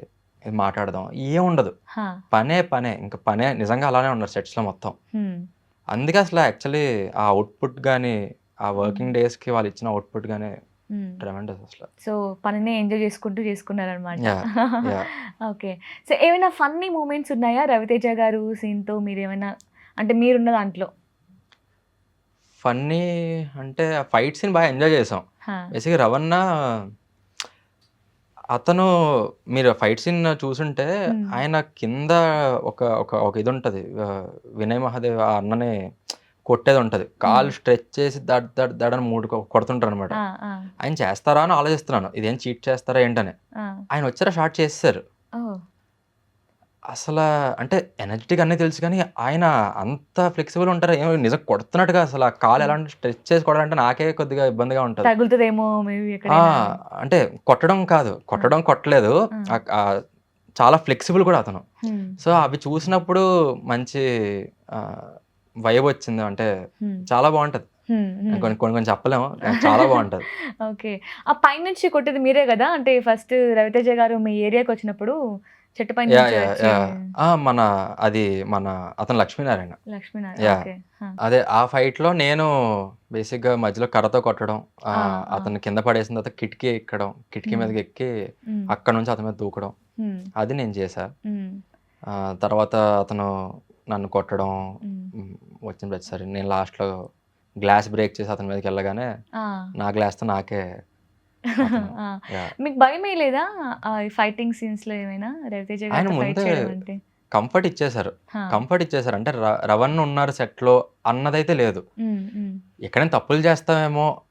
మాట్లాడదాం. ఏముండదు. హా! పనే. ఇంక పనే నిజంగా అలానే ఉన్నారు సెట్స్‌లో మొత్తం. హ్మ్. అందుకే అసల యాక్చువల్లీ ఆ ఔట్‌పుట్ గాని, ఆ హ్మ్. వర్కింగ్ డేస్‌కి వాళ్ళిచ్చిన ఔట్‌పుట్ గాని హ్మ్. ట్రెమెండస్ అసల. సో, పనినే ఎంజాయ్ చేసుకుంటూ చేసుకున్నారనమాట. యాహ్! యాహ్! ఓకే. సో, ఏమైనా ఫన్నీ మూమెంట్స్ ఉన్నాయా? 'రవితేజ' గారు సీన్‌తో మీరేమైనా అంటే మీరున్న దాంట్లో? ఫన్నీ అంటే ఆ ఫైట్ సీన్ బాగా ఎంజాయ్ చేసాం. హా! బేసిక్‌గా రవణ అతను మీరు ఫైట్ సీన్ చూసుంటే హ్మ్. ఆయన కింద ఒక ఒక ఒక ఇదుంటది. వినయ్ మహాదేవ్ ఆ అన్నని కొట్టేదుంటది. హ్మ్. కాళ్ళు స్ట్రెచ్ చేసి దడ్ దడ్ దడ్ అని 3 కొడుతుంటారనమాట. ఆ! ఆ! ఆయన చేస్తారా అని ఆలోచిస్తున్నాను. ఇదేం చీట్ చేస్తారా ఏంటని. ఆ! ఆయన వచ్చారు షాట్ చేసేసారు. ఓహ్! అసలా అంటే ఎనర్జిటిక్ అన్నీ తెలుసు కానీ, ఆయన అంత ఫ్లెక్సిబుల్ ఉంటారా? ఏమో నిజంగా కొడుతున్నట్టుగా అసల కాలు హ్మ్. ఎలా అంటే స్ట్రెచ్ చేసి కొట్టాలంటే నాకే కొద్దిగా ఇబ్బందిగా ఉంటది. తగులుతదేమో మేబీ ఆ! ఎక్కడైనా అని. అంటే కొట్టడం కాదు. ఆ! కొట్టడం కొట్టలేదు. ఆ! చాలా ఫ్లెక్సిబుల్ కూడా అతను. హ్మ్. సో, అవి చూసినప్పుడు మంచి ఆహ్, వైబొచ్చింది. అంటే హ్మ్. చాలా బావుంటది. హ్మ్. హ్మ్. కొన్ని కొన్ని కొన్ని చెప్పలేము. చాలా బావుంటది. ఓకే. ఆ పైనుంచి కొట్టేది మీరే గదా! అంటే ఫస్ట్ 'రవితేజ' గారు మీ ఏరియాకొచ్చినప్పుడు చెట్టు పైన యాహ్! నుంచి యాహ్! వచ్చి యాహ్! ఆ! అది మన అతను లక్ష్మీనారాయణ. లక్ష్మీనారాయణ యాహ్! ఓకే. ఆ! అదే ఆ ఫైట్‌లో నేను బేసిక్‌గా మధ్యలో కర్రతో కొట్టడం, ఆ! ఆ! అతన్ని కింద పడేసిన తర్వాత కిటికీ ఎక్కడం, కిటికీ హ్మ్. మీదకెక్కి హ్మ్. అక్కడి నుంచి అతని మీద దూకడం. హ్మ్. అది నేను చేశా. హ్మ్. తర్వాత అతను నన్ను కొట్టడం హ్మ్. హ్మ్. వచ్చిన ప్రతిసారి నేను లాస్ట్‌లో గ్లాస్ బ్రేక్ చేసి అతని మీదకెళ్ళగానే ఆ! నా గ్లాస్‌తో నాకే అతను ఆ! యాహ్! మీకు భయమేయలేదా? ఈ ఫైటింగ్ సీన్స్‌లో ఏమైనా 'రవితేజ' ఆయన గారితో ఫైట్ ముందే చేయడం అంటే? కంఫర్ట్ ఇచ్చేసారు. ఆ! కంఫర్ట్ ఇచ్చేసారు. అంటే రవణ ఉన్నారు సెట్‌లో అన్నదైతే లేదు. హ్మ్. హ్మ్. ఎక్కడైనా తప్పులు చేస్తామేమో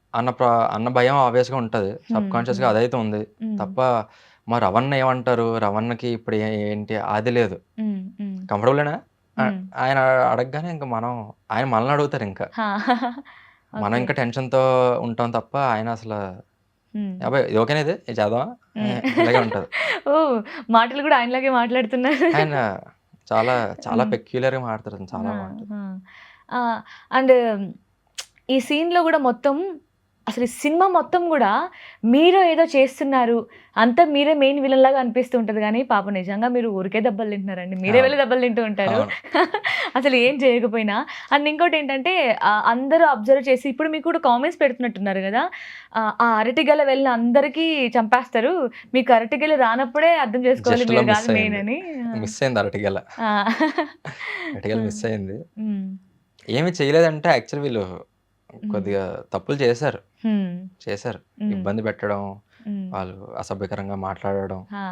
అన్న భయం ఆబ్వియస్‌గా ఉంటది. హ్మ్. సబ్‌కాన్షియస్‌గా హ్మ్. అదైతే ఉంది. హ్మ్. తప్ప రవణ్ణ ఏమంటారు? రవణ్ణకి ఇప్పుడు ఏంటి అది లేదు. హ్మ్. హ్మ్. కంఫర్టబులేనా? హ్మ్. ఆయన అడగగానే ఇంక ఆయన మనల్ని అడుగుతారింక. ఆ! మనం ఓకే. ఇంకా టెన్షన్‌తో ఉంటాం తప్ప ఆయన అసల హ్మ్. "అబ్బాయి ఇది ఓకేనా ఇది చేద్దామా?" హ్మ్. ఇలాగే ఉంటది. ఓహ్! మాటలు గూడా ఆయనలాగే మాట్లాడుతున్నారు. ఆయన చాలా చాలా హ్మ్. పెక్యులియర్‌గా మాట్లాడతారు. చాలా ఆ! బావుంటది. ఆ! ఆ! అండ్ ఈ సీన్‌లో గూడా మొత్తం అసలు ఈ సినిమా మొత్తం గూడా మీరు ఏదో చేస్తున్నారు. అంతా మీరే మెయిన్ విలన్‌లాగా అనిపిస్తూ ఉంటది గానీ, పాపం నిజంగా మీరు ఊరికే దెబ్బలు తింటున్నారండి. మీరే వెళ్లి అవును. దెబ్బలు తింటూ ఉంటారు. అవును. అసలు ఏం చేయకపోయినా. అండ్ ఇంకోటేంటంటే అందరూ అబ్జర్వ్ చేసి ఇప్పుడు మీకు కూడా కామెంట్స్ పెడుతున్నట్టున్నారు గదా! ఆ అరటిగెల వెళ్ళిన అందరికీ చంపేస్తారు. మీకు అరటిగెల రానప్పుడే అర్థం చేసుకోవాలి జస్ట్‌లో మీరు మిస్ గాదు మెయిన్ అయింది. అని. ఆ! మిస్ అయింది అరటిగెల. ఆ! అరటిగెల ఆ! మిస్ అయింది. హ్మ్. ఏమి చేయలేదంటే యాక్చువల్లీ వీళ్ళు హ్మ్. కొద్దిగా తప్పులు చేశారు. హ్మ్. చేశారు. హ్మ్. ఇబ్బంది పెట్టడం, హ్మ్. వాళ్ళు అసభ్యకరంగా మాట్లాడడం. ఆ!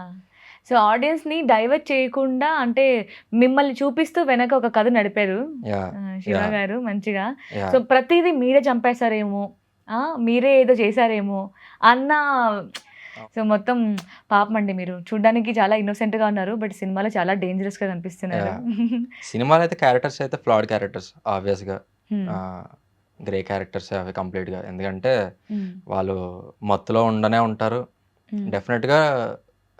సో, ఆడియన్స్‌ని డైవర్ట్ చేయకుండా అంటే మిమ్మల్ని చూపిస్తూ వెనక ఒక కథ నడిపారు. యాహ్! 'శివ' యాహ్! గారు మంచిగా. So, yeah! ప్రతీదీ మీరే చంపేసారేమో, మీరే ఏదో చేసారేమో అన్న సో, మొత్తం పాపమండి మీరు చూడ్డానికి చాలా ఇన్నోసెంట్‌గా ఉన్నారు. బట్ సినిమాలో చాలా డేంజరస్‌గా కనిపిస్తున్నారు. యాహ్! సినిమాలో అయితే క్యారెక్టర్స్ అయితే ఫ్లాడ్ క్యారెక్టర్స్ ఆబ్వియస్‌గా. హ్మ్. ఆహ్, గ్రే క్యారెక్టర్సే అవి కంప్లీట్‌గా. ఎందుకంటే హ్మ్. వాళ్ళు మత్తులో ఉండనే ఉంటారు. హ్మ్. డెఫినిట్‌గా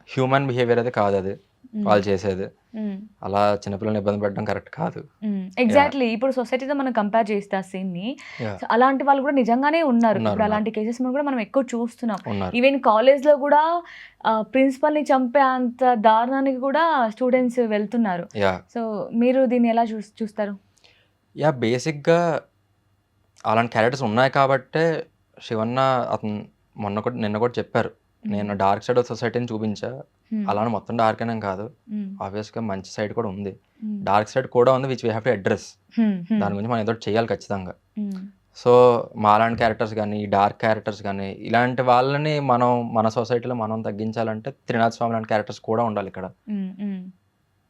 హ్యూమన్ బిహేవియర్ అయితే కాదది. హ్మ్. వాళ్ళు చేసేది. హ్మ్. అలా చిన్న పిల్లల్ని ఇబ్బంది పెట్టడం కరెక్ట్ కాదు. హ్మ్. యాహ్! ఎగ్జాక్ట్‌లీ. ఇప్పుడు సొసైటీతో మనం కంపేర్ చేస్తే ఆ సీన్‌ని, యాహ్! సో, అలాంటి వాళ్ళు కూడా నిజంగానే ఉన్నారు. ఇప్పుడు ఉన్నారు. అలాంటి కేసెస్ కూడా మనం ఎక్కువ చూస్తున్నాం. ఉన్నారు. ఈవెన్ కాలేజ్‌లో కూడా ప్రిన్సిపల్‌ని చంపే అంత దారుణానికి కూడా స్టూడెంట్స్ వెళ్తున్నారు. యాహ్! సో, మీరు దీన్ని ఎలా చూస్తారు? యాహ్! బేసిక్‌గా అలాంటి క్యారెక్టర్స్ ఉన్నాయి కాబట్టే శివన్న అతను నిన్న కూడా చెప్పారు. హ్మ్. నేను డార్క్ సైడ్ ఆఫ్ సొసైటీని చూపించా. హ్మ్. అలానే మొత్తం డార్క్ అనేం కాదు. హ్మ్. ఆబ్వియస్‌గా మంచి సైడ్ కూడా ఉంది. హ్మ్. డార్క్ సైడ్ కూడా ఉంది which we have to address. హ్మ్. హ్మ్. దాని గురించి మనం ఏదో ఒకటి చేయాలి ఖచ్చితంగా. హ్మ్. సో, మాలాంటి క్యారెక్టర్స్ గాని, ఈ డార్క్ క్యారెక్టర్స్ గాని, ఇలాంటి వాళ్ళని మనం మన సొసైటీలో మనం తగ్గించాలంటే 'త్రినాథ్ స్వామి' లాంటి క్యారెక్టర్స్ కూడా ఉండాలిక్కడ. హ్మ్. హ్మ్.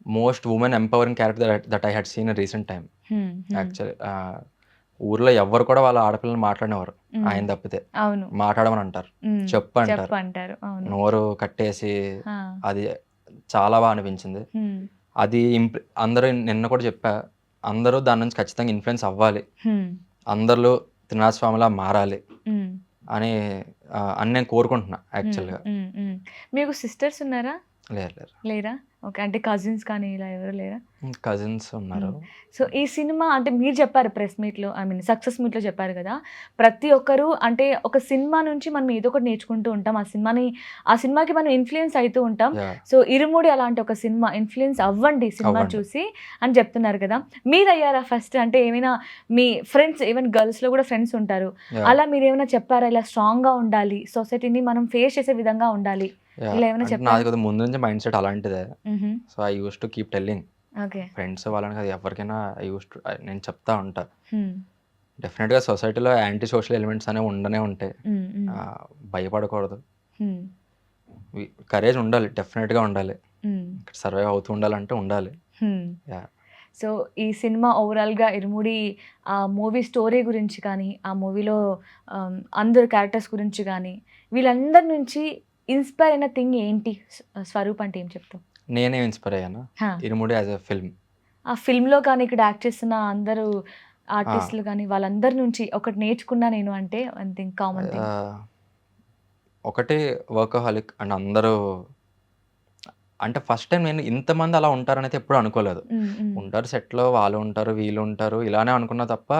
Most women empowering character that I had seen in recent time. హ్మ్. హ్మ్. యాక్చువల్లీ ఊర్లో ఎవ్వరు కూడా వాళ్ళ ఆడపిల్లలని మాట్లాడనివ్వరు. హ్మ్. ఆయన తప్పితే. అవును. మాట్లాడమని అంటారు. హ్మ్. చెప్పు చెప్పు అంటారు. అంటారు. అవును. నోరు కట్టేసి ఆ! అది చాలా అనిపించింది. హ్మ్. అది అందరూ నిన్న కూడా చెప్పా. అందరూ దాని నుంచి ఖచ్చితంగా ఇన్‌ఫ్లూయెన్స్ అవ్వాలి. హ్మ్. అందరూ త్రినాథ్ స్వామిలా మారాలి హ్మ్. అని అని నేను కోరుకుంటున్నా హ్మ్. యాక్చువల్‌గా. హ్మ్. హ్మ్. మీకు సిస్టర్స్ ఉన్నారా? లేరు లేరు. లేరా? ఓకే. అంటే కజిన్స్ కానీ ఇలా ఎవరు లేరా? కజిన్స్ ఉన్నారు. హ్మ్. సో, ఈ సినిమా అంటే మీరు చెప్పారు ప్రెస్ మీట్‌లో ఐ మీన్ సక్సెస్ మీట్‌లో చెప్పారు గదా! ప్రతి ఒక్కరు అంటే ఒక సినిమా నుంచి మనం ఏదో ఒకటి నేర్చుకుంటూ ఉంటాం. ఆ సినిమాకి మనం ఇన్‌ఫ్లూయెన్స్ అయితూ ఉంటాం. యాహ్! సో, 'ఇరుముడి' అలాంటి ఒక సినిమా ఇన్‌ఫ్లూయెన్స్ అవ్వండి సినిమా అవ్వండి. చూసి అని చెప్తున్నారు కదా! మీరయ్యారా ఫస్ట్? అంటే ఏమైనా మీ ఫ్రెండ్స్ ఈవెన్ గర్ల్స్‌లో గూడా ఫ్రెండ్స్ ఉంటారు. యాహ్! అలా మీరేమైనా చెప్పారా? ఇలా స్ట్రాంగ్‌గా ఉండాలి. సొసైటీని మనం ఫేస్ చేసే విధంగా ఉండాలి. యాహ్! ఇలా ఏమైనా అంటే చెప్పారా? నాది కొద్దిగా ముందు నుంచి మైండ్ సెట్ అలాంటిదే. హుహు. So, I used to keep telling. Okay. Friends వాళ్ళని కాదు ఎవరికైనా ఐ యూజ్డ్ టు నేను చెప్తా ఉంటా. హ్మ్. డెఫినిట్‌గా సొసైటీలో యాంటీ సోషల్ ఎలిమెంట్స్ అనేవి ఉండనే ఉంటాయి. హ్మ్. హ్మ్. భయపడకూడదు. హ్మ్. కరేజ్ ఉండాలి, డెఫినెట్గా ఉండాలి. ఇక్కడ సర్వైవ్ అవుతూ ఉండాలంటే ఉండాలి. యా. సో ఈ సినిమా ఓవరాల్గా ఇరుముడి ఆ మూవీ స్టోరీ గురించి కానీ ఆ మూవీలో అందరు క్యారెక్టర్స్ గురించి కానీ వీళ్ళందరి నుంచి ఇన్స్పైర్ అయిన థింగ్ ఏంటి? స్వరూప్ అంటే ఏం చెప్తావు? నేనే ఇన్స్పైర్ అయ్యాను హా. ఇరుముడి యాజ్ ఎ ఫిల్మ్. ఆ ఫిల్మ్లో కానీ ఇక్కడ యాక్ట్ చేస్తున్న అందరూ ఆర్టిస్టులు కానీ వాళ్ళందరి నుంచి ఒకటి నేర్చుకున్నా నేను అంటే వన్ థింగ్ కామన్ థింగ్. ఒకటి వర్కహాలిక్ అండ్ అందరూ అంటే ఫస్ట్ టైం నేను ఇంతమంది అలా ఉంటారని అయితే ఎప్పుడు అనుకోలేదు. ఉంటారు సెట్‌లో వాళ్ళు ఉంటారు, వీళ్ళు ఉంటారు ఇలానే అనుకున్నా తప్ప,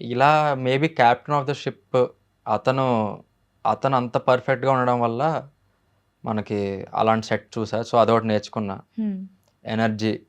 ఇలా maybe captain of the ship అతను, అతను అంత పర్ఫెక్ట్‌గా ఉండడం వల్ల మనకి అలాంటి సెట్ చూసా. సో, అదొకటి నేర్చుకున్నా. ఎనర్జీ